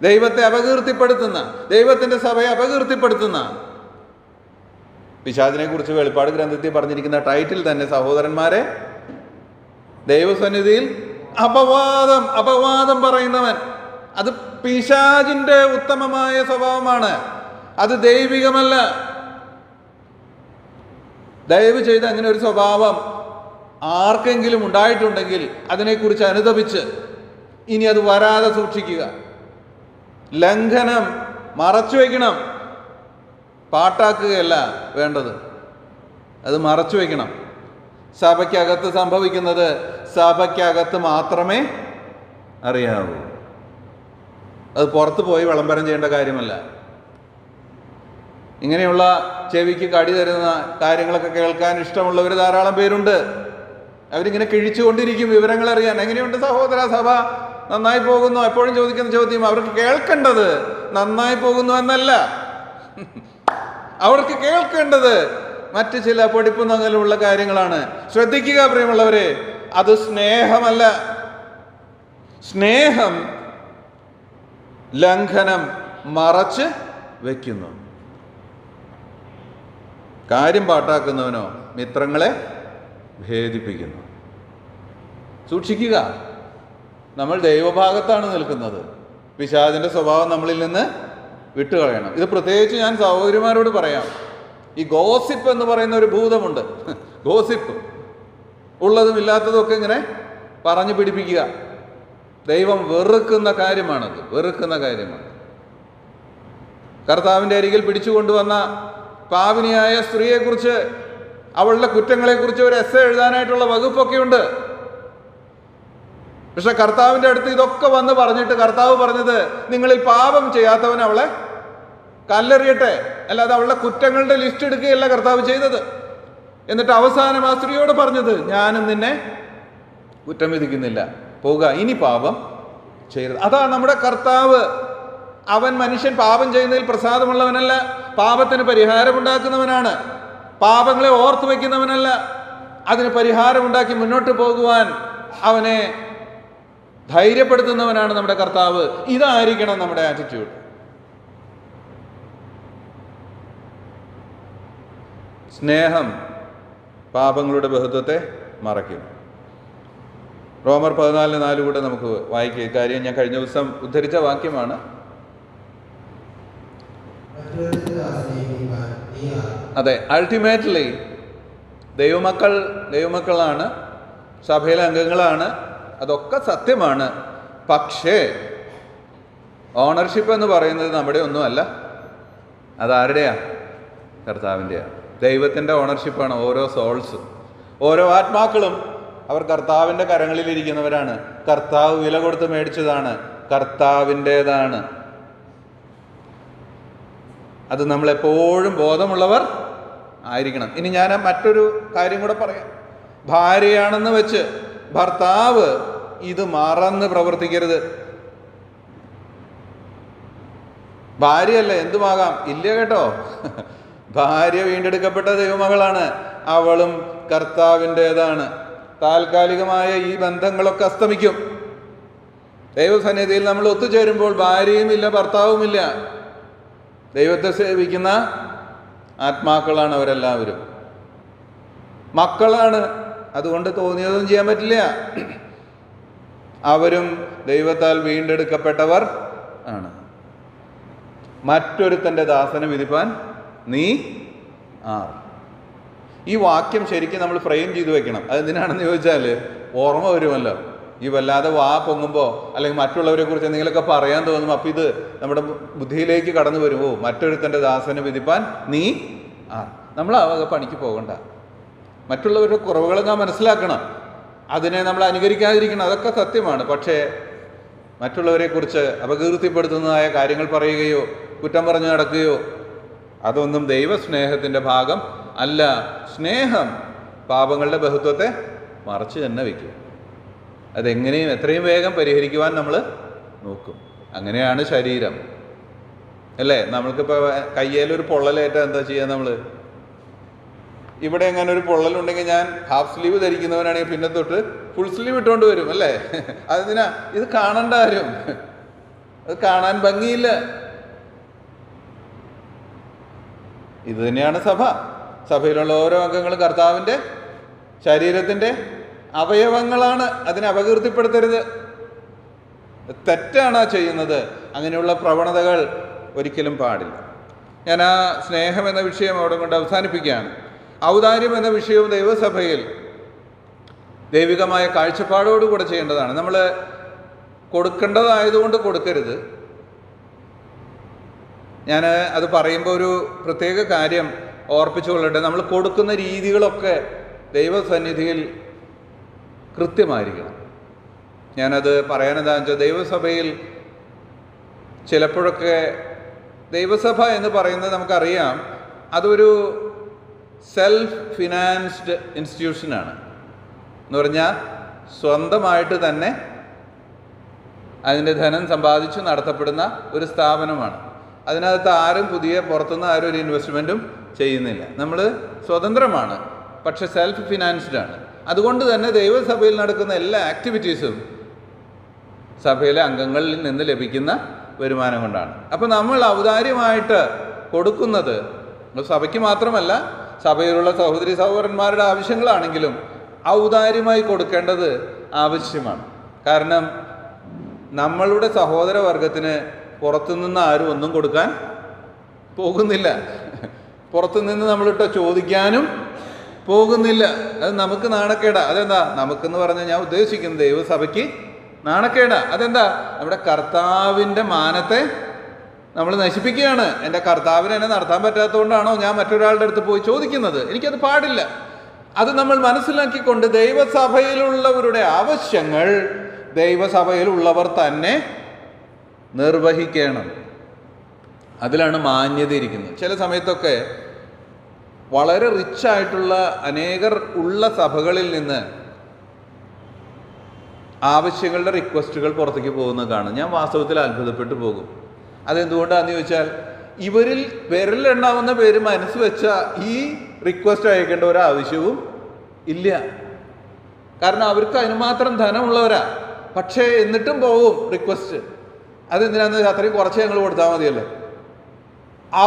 ദൈവത്തെ അപകീർത്തിപ്പെടുത്തുന്ന, ദൈവത്തിൻ്റെ സഭയെ അപകീർത്തിപ്പെടുത്തുന്ന പിശാചിനെ കുറിച്ച് വെളിപ്പാട് ഗ്രന്ഥത്തിൽ പറഞ്ഞിരിക്കുന്ന ടൈറ്റിൽ തന്നെ, സഹോദരന്മാരെ, ദൈവസന്നിധിയിൽ അപവാദം പറയുന്നവൻ. അത് പിശാചിൻ്റെ ഉത്തമമായ സ്വഭാവമാണ്, അത് ദൈവികമല്ല. ദയവ് ചെയ്ത് അങ്ങനെ ഒരു സ്വഭാവം ആർക്കെങ്കിലും ഉണ്ടായിട്ടുണ്ടെങ്കിൽ അതിനെക്കുറിച്ച് അനുതപിച്ച് ഇനി അത് വരാതെ സൂക്ഷിക്കുക. ലംഘനം മറച്ചു വയ്ക്കണം, പാട്ടാക്കുകയല്ല വേണ്ടത്, അത് മറച്ചു വയ്ക്കണം. സഭയ്ക്കകത്ത് സംഭവിക്കുന്നത് സഭയ്ക്കകത്ത് മാത്രമേ അറിയാവൂ. അത് പുറത്ത് പോയി വിളംബരം ചെയ്യേണ്ട കാര്യമല്ല. ഇങ്ങനെയുള്ള ചെവിക്ക് കടി തരുന്ന കാര്യങ്ങളൊക്കെ കേൾക്കാൻ ഇഷ്ടമുള്ളവർ ധാരാളം പേരുണ്ട്. അവരിങ്ങനെ കിഴിച്ചുകൊണ്ടിരിക്കും വിവരങ്ങൾ അറിയാൻ. എങ്ങനെയുണ്ട് സഹോദര, സഭ നന്നായി പോകുന്നു? എപ്പോഴും ചോദിക്കുന്ന ചോദ്യം. അവർക്ക് കേൾക്കേണ്ടത് നന്നായി പോകുന്നു എന്നല്ല, അവർക്ക് കേൾക്കേണ്ടത് മറ്റ് ചില പൊടിപ്പുന്നങ്ങലുള്ള കാര്യങ്ങളാണ്. ശ്രദ്ധിക്കുക പ്രിയമുള്ളവരെ, അത് സ്നേഹമല്ല. സ്നേഹം ലംഘനം മറച്ച് വയ്ക്കുന്നു. കാര്യം പാട്ടാക്കുന്നവനോ മിത്രങ്ങളെ ഭേദിപ്പിക്കുന്നു. സൂക്ഷിക്കുക, നമ്മൾ ദൈവഭാഗത്താണ് നിൽക്കുന്നത്. പിശാചിൻ്റെ സ്വഭാവം നമ്മളിൽ നിന്ന് വിട്ടുകളയണം. ഇത് പ്രത്യേകിച്ച് ഞാൻ സഹോദരിമാരോട് പറയാം. ഈ ഗോസിപ്പ് എന്ന് പറയുന്ന ഒരു ഭൂതമുണ്ട്. ഗോസിപ്പ് ഉള്ളതും ഇല്ലാത്തതും ഒക്കെ ഇങ്ങനെ പറഞ്ഞു പിടിപ്പിക്കുക. ദൈവം വെറുക്കുന്ന കാര്യമാണത്, വെറുക്കുന്ന കാര്യമാണ്. കർത്താവിൻ്റെ അരികിൽ പിടിച്ചു കൊണ്ടുവന്ന പാപിനിയായ സ്ത്രീയെക്കുറിച്ച്, അവളുടെ കുറ്റങ്ങളെക്കുറിച്ച് ഒരു എസ്സേ എഴുതാനായിട്ടുള്ള വകുപ്പൊക്കെ ഉണ്ട്. പക്ഷെ കർത്താവിൻ്റെ അടുത്ത് ഇതൊക്കെ വന്ന് പറഞ്ഞിട്ട് കർത്താവ് പറഞ്ഞത്, നിങ്ങളിൽ പാപം ചെയ്യാത്തവൻ അവളെ കല്ലെറിയട്ടെ, അല്ലാതെ അവളുടെ കുറ്റങ്ങളുടെ ലിസ്റ്റ് എടുക്കുകയല്ല കർത്താവ് ചെയ്തത്. എന്നിട്ട് അവസാനം ആ സ്ത്രീയോട് പറഞ്ഞത്, ഞാനും നിന്നെ കുറ്റം വിധിക്കുന്നില്ല, പോവുക, ഇനി പാപം ചെയ്യരുത്. അതാ നമ്മുടെ കർത്താവ്. അവൻ മനുഷ്യൻ പാപം ചെയ്യുന്നതിൽ പ്രസാദമുള്ളവനല്ല, പാപത്തിന് പരിഹാരമുണ്ടാക്കുന്നവനാണ്. പാപങ്ങളെ ഓർത്തു വയ്ക്കുന്നവനല്ല, അതിന് പരിഹാരമുണ്ടാക്കി മുന്നോട്ട് പോകുവാൻ അവനെ ധൈര്യപ്പെടുത്തുന്നവനാണ് നമ്മുടെ കർത്താവ്. ഇതായിരിക്കണം നമ്മുടെ ആറ്റിറ്റ്യൂഡ്. സ്നേഹം പാപങ്ങളുടെ ബഹുത്വത്തെ മറയ്ക്കുന്നു. റോമർ 14:4 കൂടെ നമുക്ക് വായിക്കുക. കാര്യം ഞാൻ കഴിഞ്ഞ ദിവസം ഉദ്ധരിച്ച വാക്യമാണ്. അതെ, അൾട്ടിമേറ്റ്ലി ദൈവമക്കളാണ്, സഭയിലെ അംഗങ്ങളാണ്, അതൊക്കെ സത്യമാണ്. പക്ഷേ ഓണർഷിപ്പ് എന്ന് പറയുന്നത് നമ്മുടെ ഒന്നുമല്ല, അതാരുടെയാ? കർത്താവിൻ്റെയാണ്. ദൈവത്തിൻ്റെ ഓണർഷിപ്പാണ് ഓരോ സോൾസും, ഓരോ ആത്മാക്കളും. അവർ കർത്താവിൻ്റെ കരങ്ങളിലിരിക്കുന്നവരാണ്. കർത്താവ് വില കൊടുത്ത് മേടിച്ചതാണ്, കർത്താവിൻ്റേതാണ്. അത് നമ്മളെപ്പോഴും ബോധമുള്ളവർ ആയിരിക്കണം. ഇനി ഞാൻ മറ്റൊരു കാര്യം കൂടെ പറയാം. ഭാര്യയാണെന്ന് വെച്ച് ഭർത്താവ് ഇത് മറന്ന് പ്രവർത്തിക്കരുത്. ഭാര്യയല്ല, എന്തുമാകാം, ഇല്ല കേട്ടോ. ഭാര്യ വീണ്ടെടുക്കപ്പെട്ട ദൈവമകളാണ്, അവളും കർത്താവിൻ്റേതാണ്. താൽക്കാലികമായ ഈ ബന്ധങ്ങളൊക്കെ അസ്തമിക്കും. ദൈവസന്നിധിയിൽ നമ്മൾ ഒത്തുചേരുമ്പോൾ ഭാര്യയും ഇല്ല, ഭർത്താവുമില്ല. ദൈവത്തെ സേവിക്കുന്ന ആത്മാക്കളാണ് അവരെല്ലാവരും. മക്കളാണ്, അതുകൊണ്ട് തോന്നിയതൊന്നും ചെയ്യാൻ പറ്റില്ല. അവരും ദൈവത്താൽ വീണ്ടെടുക്കപ്പെട്ടവർ ആണ്. മറ്റൊരുത്തൻ്റെ ദാസനെ വിധിപ്പാൻ നീ ആർ. ഈ വാക്യം ശരിക്കും നമ്മൾ ഫ്രെയിം ചെയ്ത് വെക്കണം. അതെന്തിനാണെന്ന് ചോദിച്ചാൽ ഓർമ്മ വരുമല്ലോ. ഈ വല്ലാതെ വാ പൊങ്ങുമ്പോൾ അല്ലെങ്കിൽ മറ്റുള്ളവരെ കുറിച്ച് എന്തെങ്കിലുമൊക്കെ പറയാൻ തോന്നും. അപ്പം ഇത് നമ്മുടെ ബുദ്ധിയിലേക്ക് കടന്നു വരുമോ, മറ്റൊരുത്തൻ്റെ ദാസനെ വിധിപ്പാൻ നീ ആർ. നമ്മൾ ആ വക പണിക്ക് പോകണ്ട. മറ്റുള്ളവരുടെ കുറവുകൾ നാം മനസ്സിലാക്കണം, അതിനെ നമ്മൾ അനുകരിക്കാതിരിക്കണം, അതൊക്കെ സത്യമാണ്. പക്ഷേ മറ്റുള്ളവരെക്കുറിച്ച് അപകീർത്തിപ്പെടുത്തുന്നതായ കാര്യങ്ങൾ പറയുകയോ കുറ്റം പറഞ്ഞു നടക്കുകയോ അതൊന്നും ദൈവസ്നേഹത്തിൻ്റെ ഭാഗം അല്ല. സ്നേഹം പാപങ്ങളുടെ ബഹുത്വത്തെ മറച്ച് തന്നെ വയ്ക്കും. അതെങ്ങനെയും എത്രയും വേഗം പരിഹരിക്കുവാൻ നമ്മൾ നോക്കും. അങ്ങനെയാണ് ശരീരം, അല്ലേ? നമ്മൾക്കിപ്പോൾ കയ്യിലൊരു പൊള്ളലേറ്റാൽ എന്താ ചെയ്യുക? നമ്മൾ ഇവിടെ എങ്ങനെ ഒരു പൊള്ളലുണ്ടെങ്കിൽ ഞാൻ ഹാഫ് സ്ലീവ് ധരിക്കുന്നവനാണെങ്കിൽ പിന്നെ തൊട്ട് ഫുൾ സ്ലീവ് ഇട്ടുകൊണ്ട് വരും, അല്ലേ? അതിനാ ഇത് കാണണ്ട ആരും, അത് കാണാൻ ഭംഗിയില്ല. ഇത് തന്നെയാണ് സഭ. സഭയിലുള്ള ഓരോ അംഗങ്ങളും കർത്താവിൻ്റെ ശരീരത്തിൻ്റെ അവയവങ്ങളാണ്. അതിനെ അപകീർത്തിപ്പെടുത്തരുത്. തെറ്റാണ് ചെയ്യുന്നത്. അങ്ങനെയുള്ള പ്രവണതകൾ ഒരിക്കലും പാടില്ല. ഞാൻ ആ സ്നേഹം എന്ന വിഷയം അവിടെ കൊണ്ട് അവസാനിപ്പിക്കുകയാണ്. ഔദാര്യം എന്ന വിഷയവും ദൈവസഭയിൽ ദൈവികമായ കാഴ്ചപ്പാടോടുകൂടെ ചെയ്യേണ്ടതാണ്. നമ്മൾ കൊടുക്കേണ്ടതായതുകൊണ്ട് കൊടുക്കരുത്. ഞാൻ അത് പറയുമ്പോൾ ഒരു പ്രത്യേക കാര്യം ഓർപ്പിച്ചുകൊള്ളട്ടെ. നമ്മൾ കൊടുക്കുന്ന രീതികളൊക്കെ ദൈവസന്നിധിയിൽ കൃത്യമായിരിക്കണം. ഞാനത് പറയാനെന്താണെന്ന് വെച്ചാൽ, ദൈവസഭയിൽ ചിലപ്പോഴൊക്കെ ദൈവസഭ എന്ന് പറയുന്നത് നമുക്കറിയാം, അതൊരു സെൽഫ് ഫിനാൻസ്ഡ് ഇൻസ്റ്റിറ്റ്യൂഷനാണ്. എന്ന് പറഞ്ഞാൽ സ്വന്തമായിട്ട് തന്നെ അതിൻ്റെ ധനം സമ്പാദിച്ച് നടത്തപ്പെടുന്ന ഒരു സ്ഥാപനമാണ്. അതിനകത്ത് ആരും പുറത്തുനിന്ന് ആരും ഒരു ഇൻവെസ്റ്റ്മെൻറ്റും ചെയ്യുന്നില്ല. നമ്മൾ സ്വതന്ത്രമാണ്, പക്ഷെ സെൽഫ് ഫിനാൻസ്ഡ് ആണ്. അതുകൊണ്ട് തന്നെ ദൈവസഭയിൽ നടക്കുന്ന എല്ലാ ആക്ടിവിറ്റീസും സഭയിലെ അംഗങ്ങളിൽ നിന്ന് ലഭിക്കുന്ന വരുമാനം കൊണ്ടാണ്. അപ്പോൾ നമ്മൾ ഔദാര്യമായിട്ട് കൊടുക്കുന്നത് സഭയ്ക്ക് മാത്രമല്ല, സഭയിലുള്ള സഹോദരി സഹോദരന്മാരുടെ ആവശ്യങ്ങളാണെങ്കിലും ഔദാര്യമായി കൊടുക്കേണ്ടത് ആവശ്യമാണ്. കാരണം നമ്മളുടെ സഹോദരവർഗത്തിന് പുറത്തുനിന്ന് ആരും ഒന്നും കൊടുക്കാൻ പോകുന്നില്ല. പുറത്തുനിന്ന് നമ്മളിട്ട് ചോദിക്കാനും പോകുന്നില്ല. അത് നമുക്ക് നാണക്കേടാ. അതെന്താ? നമുക്കെന്ന് പറഞ്ഞാൽ ഞാൻ ഉദ്ദേശിക്കുന്നത് ദൈവസഭയ്ക്ക് നാണക്കേടാ. അതെന്താ? നമ്മുടെ കർത്താവിൻ്റെ മാനത്തെ നമ്മൾ നശിപ്പിക്കുകയാണ്. എൻ്റെ കർത്താവിന് എന്നെ നടത്താൻ പറ്റാത്തതുകൊണ്ടാണോ ഞാൻ മറ്റൊരാളുടെ അടുത്ത് പോയി ചോദിക്കുന്നത്? എനിക്കത് പാടില്ല. അത് നമ്മൾ മനസ്സിലാക്കിക്കൊണ്ട് ദൈവസഭയിലുള്ളവരുടെ ആവശ്യങ്ങൾ ദൈവസഭയിലുള്ളവർ തന്നെ നിർവഹിക്കണം. അതിലാണ് മാന്യത ഇരിക്കുന്നത്. ചില സമയത്തൊക്കെ വളരെ റിച്ചായിട്ടുള്ള അനേകർ ഉള്ള സഭകളിൽ നിന്ന് ആവശ്യങ്ങളുടെ റിക്വസ്റ്റുകൾ പുറത്തേക്ക് പോകുന്നത് കാണും. ഞാൻ വാസ്തവത്തിൽ അത്ഭുതപ്പെട്ടു പോകും. അതെന്തുകൊണ്ടാണെന്ന് ചോദിച്ചാൽ, ഇവരിൽ വിരലുണ്ടാവുന്ന പേര് മനസ്സ് വെച്ച ഈ റിക്വസ്റ്റ് അയക്കേണ്ട ഒരാവശ്യവും ഇല്ല. കാരണം അവർക്ക് അതിന് മാത്രം ധനമുള്ളവരാ. പക്ഷേ എന്നിട്ടും പോകും റിക്വസ്റ്റ്. അതെന്തിനാന്ന് വെച്ചാൽ അത്രയും കുറച്ച് ഞങ്ങൾ കൊടുത്താൽ മതിയല്ലോ.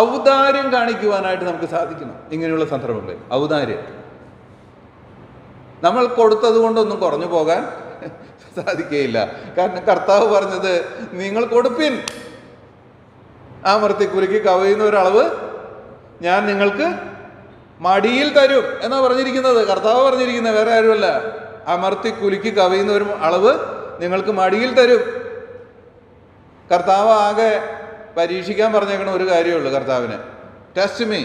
ഔദാര്യം കാണിക്കുവാനായിട്ട് നമുക്ക് സാധിക്കണം. ഇങ്ങനെയുള്ള സന്ദർഭങ്ങളിൽ ഔദാര്യം നമ്മൾ കൊടുത്തത് കൊണ്ടൊന്നും കുറഞ്ഞു പോകാൻ സാധിക്കുകയില്ല. കാരണം കർത്താവ് പറഞ്ഞത്, നിങ്ങൾ കൊടുപ്പിൻ, ആ മർത്തിക്കുരുക്കി കവിയുന്ന ഒരളവ് ഞാൻ നിങ്ങൾക്ക് മടിയിൽ തരും എന്നാ പറഞ്ഞിരിക്കുന്നത്. കർത്താവ് പറഞ്ഞിരിക്കുന്നത്, വേറെ ആരുമല്ല. അമർത്തി കുലുക്കി കവിയുന്ന ഒരു അളവ് നിങ്ങൾക്ക് മടിയിൽ തരും. കർത്താവ് ആകെ പരീക്ഷിക്കാൻ പറഞ്ഞേക്കണ ഒരു കാര്യമേ ഉള്ളൂ കർത്താവിന്, ടെസ്റ്റ് മീ.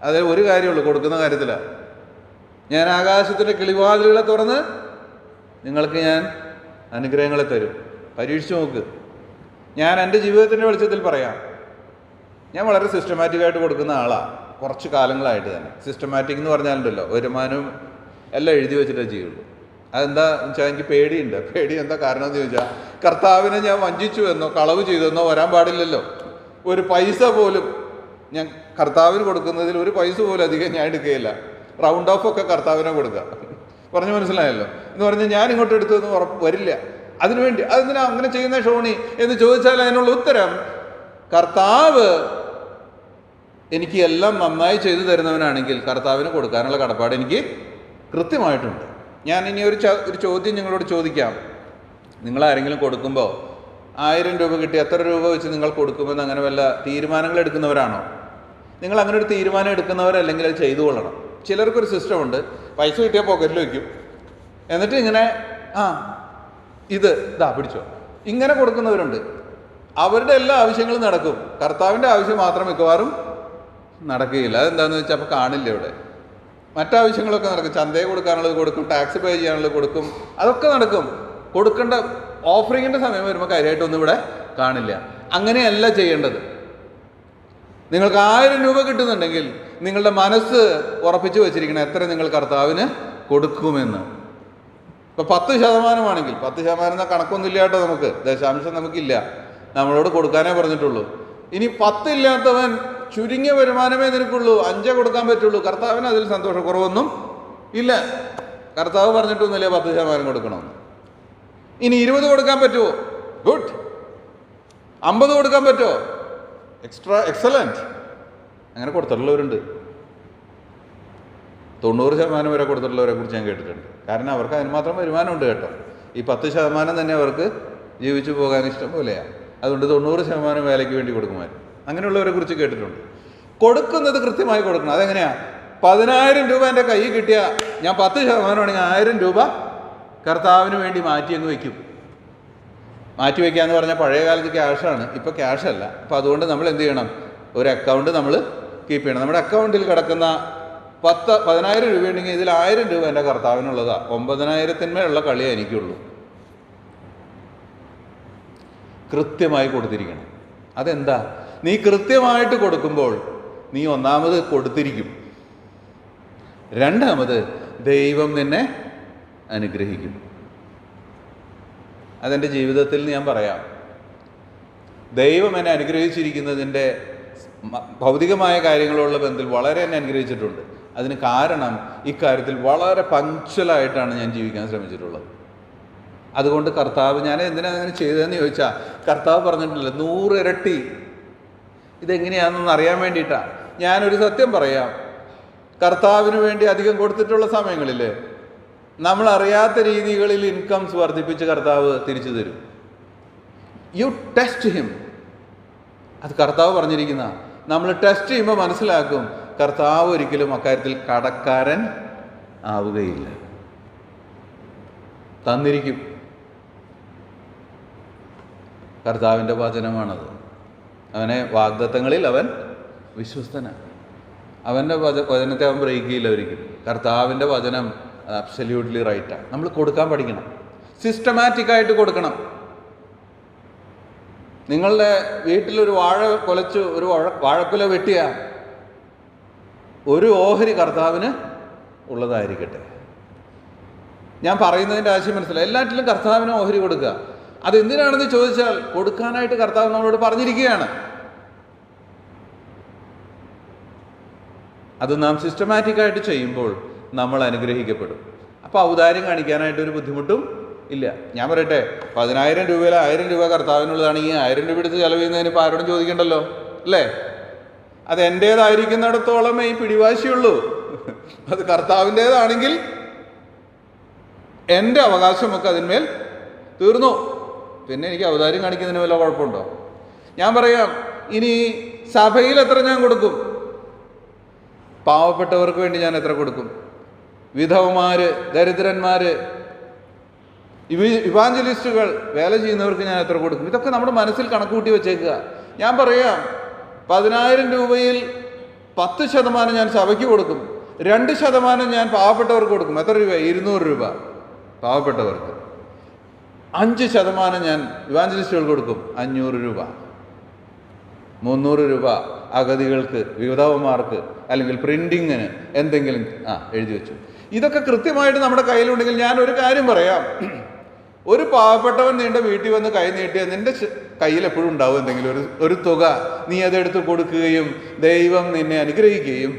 അത് ഒരു കാര്യമുള്ളൂ കൊടുക്കുന്ന കാര്യത്തിലാണ്. ഞാൻ ആകാശത്തിൻ്റെ കിളിവാതിലുകളെ തുറന്ന് നിങ്ങൾക്ക് ഞാൻ അനുഗ്രഹങ്ങളെ തരും. പരീക്ഷിച്ച് നോക്ക്. ഞാൻ എൻ്റെ ജീവിതത്തിൻ്റെ വെളിച്ചത്തിൽ പറയാം, ഞാൻ വളരെ സിസ്റ്റമാറ്റിക്കായിട്ട് കൊടുക്കുന്ന ആളാണ്. കുറച്ച് കാലങ്ങളായിട്ട് തന്നെ. സിസ്റ്റമാറ്റിക് എന്ന് പറഞ്ഞാലുണ്ടല്ലോ, വരുമാനവും എല്ലാം എഴുതി വെച്ചിട്ടേ ചെയ്യുള്ളൂ. അതെന്താ വെച്ചാൽ എനിക്ക് പേടിയുണ്ട്. പേടി എന്താ കാരണം എന്ന് ചോദിച്ചാൽ, കർത്താവിനെ ഞാൻ വഞ്ചിച്ചു എന്നോ കളവ് ചെയ്തെന്നോ വരാൻ പാടില്ലല്ലോ. ഒരു പൈസ പോലും ഞാൻ കർത്താവിന് കൊടുക്കുന്നതിൽ ഒരു പൈസ പോലും അധികം ഞാൻ എടുക്കുകയില്ല. റൗണ്ട് ഓഫ് ഒക്കെ കർത്താവിനെ കൊടുക്കുക. പറഞ്ഞു മനസ്സിലായല്ലോ. എന്ന് പറഞ്ഞാൽ ഞാൻ ഇങ്ങോട്ട് എടുത്തൊന്നും ഉറപ്പ് വരില്ല. അതിനുവേണ്ടി അതെന്തിനാ അങ്ങനെ ചെയ്യുന്ന ഷോണി എന്ന് ചോദിച്ചാൽ അതിനുള്ള ഉത്തരം, കർത്താവ് എനിക്ക് എല്ലാം നന്നായി ചെയ്തു തരുന്നവനാണെങ്കിൽ കർത്താവിന് കൊടുക്കാനുള്ള കടപ്പാട് എനിക്ക് കൃത്യമായിട്ടുണ്ട്. ഞാൻ ഇനി ഒരു ചോദ്യം നിങ്ങളോട് ചോദിക്കാം. നിങ്ങളാരെങ്കിലും കൊടുക്കുമ്പോൾ 1000 രൂപ കിട്ടി, എത്ര രൂപ വെച്ച് നിങ്ങൾ കൊടുക്കുമെന്ന് അങ്ങനെ വല്ല തീരുമാനങ്ങൾ എടുക്കുന്നവരാണോ? നിങ്ങൾ അങ്ങനെ ഒരു തീരുമാനം എടുക്കുന്നവരല്ലെങ്കിൽ അത് ചെയ്തു കൊള്ളണം. ചിലർക്കൊരു സിസ്റ്റമുണ്ട്, പൈസ കിട്ടിയാൽ പോക്കറ്റിൽ വയ്ക്കും, എന്നിട്ട് ഇങ്ങനെ ഇതാ പിടിച്ചോ, ഇങ്ങനെ കൊടുക്കുന്നവരുണ്ട്. അവരുടെ എല്ലാ ആവശ്യങ്ങളും നടക്കും, കർത്താവിൻ്റെ ആവശ്യം മാത്രം മിക്കവാറും നടക്കുകയില്ല. അതെന്താണെന്ന് വെച്ചാൽ അപ്പോൾ കാണില്ല ഇവിടെ. മറ്റാവശ്യങ്ങളൊക്കെ നടക്കും. ചന്തയെ കൊടുക്കാനുള്ളത് കൊടുക്കും, ടാക്സ് പേ ചെയ്യാനുള്ളത് കൊടുക്കും, അതൊക്കെ നടക്കും. കൊടുക്കേണ്ട ഓഫറിങ്ങിൻ്റെ സമയം വരുമ്പോൾ കാര്യമായിട്ടൊന്നും ഇവിടെ കാണില്ല. അങ്ങനെയല്ല ചെയ്യേണ്ടത്. നിങ്ങൾക്ക് 1000 രൂപ കിട്ടുന്നുണ്ടെങ്കിൽ നിങ്ങളുടെ മനസ്സ് ഉറപ്പിച്ച് വെച്ചിരിക്കണം എത്ര നിങ്ങൾ കർത്താവിന് കൊടുക്കുമെന്ന്. ഇപ്പോൾ 10% 10% കണക്കൊന്നും ഇല്ല കേട്ടോ. നമുക്ക് ദശാംശം നമുക്കില്ല, നമ്മളോട് കൊടുക്കാനേ പറഞ്ഞിട്ടുള്ളൂ. ഇനി 10 ഇല്ലാത്തവൻ ചുരുങ്ങിയ വരുമാനമേ നിനക്കുള്ളൂ, 5 കൊടുക്കാൻ പറ്റുള്ളൂ, കർത്താവിന് അതിൽ സന്തോഷക്കുറവൊന്നും ഇല്ല. കർത്താവ് പറഞ്ഞിട്ടൊന്നുമില്ല 10% കൊടുക്കണമെന്ന്. ഇനി 20 കൊടുക്കാൻ പറ്റുമോ? ഗുഡ്. 50 കൊടുക്കാൻ പറ്റുമോ? എക്സലൻറ്റ്. അങ്ങനെ കൊടുത്തിട്ടുള്ളവരുണ്ട്. 90% വരെ കൊടുത്തിട്ടുള്ളവരെ കുറിച്ച് ഞാൻ കേട്ടിട്ടുണ്ട്. കാരണം അവർക്ക് അതിന് മാത്രം വരുമാനമുണ്ട് കേട്ടോ. ഈ 10% തന്നെ അവർക്ക് ജീവിച്ചു പോകാൻ ഇഷ്ടം പോലെയാണ്. അതുകൊണ്ട് 90% വേലയ്ക്ക് വേണ്ടി കൊടുക്കുമായിരുന്നു. അങ്ങനെയുള്ളവരെ കുറിച്ച് കേട്ടിട്ടുണ്ട്. കൊടുക്കുന്നത് കൃത്യമായി കൊടുക്കണം. അതെങ്ങനെയാണ്? 10,000 രൂപ എൻ്റെ കയ്യിൽ കിട്ടിയാൽ ഞാൻ 10% ആണെങ്കിൽ 1000 രൂപ കർത്താവിന് വേണ്ടി മാറ്റി അങ്ങ് വയ്ക്കും. മാറ്റി വയ്ക്കുക എന്ന് പറഞ്ഞാൽ പഴയ കാലത്ത് ക്യാഷാണ്, ഇപ്പോൾ ക്യാഷല്ല. അപ്പോൾ അതുകൊണ്ട് നമ്മൾ എന്ത് ചെയ്യണം? ഒരു അക്കൗണ്ട് നമ്മൾ കീപ്പ് ചെയ്യണം. നമ്മുടെ അക്കൗണ്ടിൽ കിടക്കുന്ന 10,000 രൂപയുണ്ടെങ്കിൽ ഇതിൽ 1000 രൂപ എൻ്റെ കർത്താവിനുള്ളതാണ്. 9,000-ന്മേലുള്ള കളിയേ എനിക്കുള്ളൂ. കൃത്യമായി കൊടുത്തിരിക്കണം. അതെന്താ? നീ കൃത്യമായിട്ട് കൊടുക്കുമ്പോൾ നീ ഒന്നാമത് കൊടുത്തിരിക്കും, രണ്ടാമത് ദൈവം നിന്നെ അനുഗ്രഹിക്കും. അതെൻ്റെ ജീവിതത്തിൽ ഞാൻ പറയാം. ദൈവം എന്നെ അനുഗ്രഹിച്ചിരിക്കുന്നതിൻ്റെ ഭൗതികമായ കാര്യങ്ങളുള്ള ബന്ധത്തിൽ വളരെ എന്നെ അനുഗ്രഹിച്ചിട്ടുണ്ട്. അതിന് കാരണം ഇക്കാര്യത്തിൽ വളരെ പങ്ക്ച്വലായിട്ടാണ് ഞാൻ ജീവിക്കാൻ ശ്രമിച്ചിട്ടുള്ളത്. അതുകൊണ്ട് കർത്താവ്, ഞാൻ എന്തിനാണ് അങ്ങനെ ചെയ്തതെന്ന് ചോദിച്ചാൽ, കർത്താവ് പറഞ്ഞിട്ടില്ല 100 ഇരട്ടി. ഇതെങ്ങനെയാണെന്ന് അറിയാൻ വേണ്ടിയിട്ടാണ്. ഞാനൊരു സത്യം പറയാം. കർത്താവിന് വേണ്ടി അധികം കൊടുത്തിട്ടുള്ള സമയങ്ങളിൽ നമ്മളറിയാത്ത രീതികളിൽ ഇൻകംസ് വർദ്ധിപ്പിച്ച് കർത്താവ് തിരിച്ചു തരും. You test him. അത് കർത്താവ് പറഞ്ഞിരിക്കുന്ന. നമ്മൾ ടെസ്റ്റ് ചെയ്യുമ്പോൾ മനസ്സിലാക്കും കർത്താവ് ഒരിക്കലും അക്കാര്യത്തിൽ കടക്കാരൻ ആവുകയില്ല. തന്നിരിക്കും. കർത്താവിൻ്റെ വചനമാണത്. അവനെ വാഗ്ദത്തങ്ങളിൽ അവൻ വിശ്വസ്തനാണ്. അവൻ്റെ വചനത്തെ അവൻ ബ്രേക്ക് ചെയ്യില്ല ഒരിക്കലും. കർത്താവിൻ്റെ വചനം അബ്സല്യൂട്ട്ലി റൈറ്റാണ്. നമ്മൾ കൊടുക്കാൻ പഠിക്കണം, സിസ്റ്റമാറ്റിക്കായിട്ട് കൊടുക്കണം. നിങ്ങളുടെ വീട്ടിലൊരു വാഴ കൊലച്ചു, ഒരു വാഴക്കുല വെട്ടിയ ഒരു ഓഹരി കർത്താവിന് ഉള്ളതായിരിക്കട്ടെ. ഞാൻ പറയുന്നതിൻ്റെ ആശയം മനസ്സിലായി. എല്ലാറ്റിലും കർത്താവിന് ഓഹരി കൊടുക്കുക. അതെന്തിനാണെന്ന് ചോദിച്ചാൽ കൊടുക്കാനായിട്ട് കർത്താവ് നമ്മളോട് പറഞ്ഞിരിക്കുകയാണ്. അത് നാം സിസ്റ്റമാറ്റിക്കായിട്ട് ചെയ്യുമ്പോൾ നമ്മൾ അനുഗ്രഹിക്കപ്പെടും. അപ്പോൾ ഔദാര്യം കാണിക്കാനായിട്ടൊരു ബുദ്ധിമുട്ടും ഇല്ല. ഞാൻ പറയട്ടെ, 10,000 രൂപയിൽ 1000 രൂപ കർത്താവിനുള്ളതാണ്. ഈ 1000 രൂപ എടുത്ത് ചെലവ് ചെയ്യുന്നതിന് ഇപ്പോൾ ആരോടും ചോദിക്കണ്ടല്ലോ, അല്ലേ? അത് എൻ്റേതായിരിക്കുന്നിടത്തോളമേ ഈ പിടിവാശിയുള്ളൂ. അത് കർത്താവിൻ്റേതാണെങ്കിൽ എൻ്റെ അവകാശമൊക്കെ അതിന്മേൽ തീർന്നു. പിന്നെ എനിക്ക് ഔദാര്യം കാണിക്കുന്നതിന് വല്ല കുഴപ്പമുണ്ടോ? ഞാൻ പറയാം, ഇനി സഭയിൽ എത്ര ഞാൻ കൊടുക്കും? പാവപ്പെട്ടവർക്ക് വേണ്ടി ഞാൻ എത്ര കൊടുക്കും? വിധവമാർ, ദരിദ്രന്മാർ, ഇവാഞ്ചലിസ്റ്റുകൾ, വേല ചെയ്യുന്നവർക്ക് ഞാൻ എത്ര കൊടുക്കും? ഇതൊക്കെ നമ്മുടെ മനസ്സിൽ കണക്ക് കൂട്ടി വെച്ചേക്കുക. ഞാൻ പറയാം, 10,000 രൂപയിൽ 10% ഞാൻ സഭയ്ക്ക് കൊടുക്കും, 2% ഞാൻ പാവപ്പെട്ടവർക്ക് കൊടുക്കും. എത്ര രൂപ? 200 രൂപ പാവപ്പെട്ടവർക്ക്, 5% ഞാൻ ഇവാഞ്ചലിസ്റ്റുകൾക്ക് കൊടുക്കും, 500 രൂപ, 300 രൂപ അഗതികൾക്ക്, വിധവമാർക്ക്, അല്ലെങ്കിൽ പ്രിൻറ്റിങ്ങിന് എന്തെങ്കിലും എഴുതി വെച്ചു. ഇതൊക്കെ കൃത്യമായിട്ട് നമ്മുടെ കയ്യിലുണ്ടെങ്കിൽ ഞാൻ ഒരു കാര്യം പറയാം. ഒരു പാവപ്പെട്ടവൻ നിന്റെ വീട്ടിൽ വന്ന് കൈ നീട്ടിയാൽ നിന്റെ കയ്യിൽ എപ്പോഴും ഉണ്ടാവും എന്തെങ്കിലും ഒരു തുക. നീ അതെടുത്ത് കൊടുക്കുകയും ദൈവം നിന്നെ അനുഗ്രഹിക്കുകയും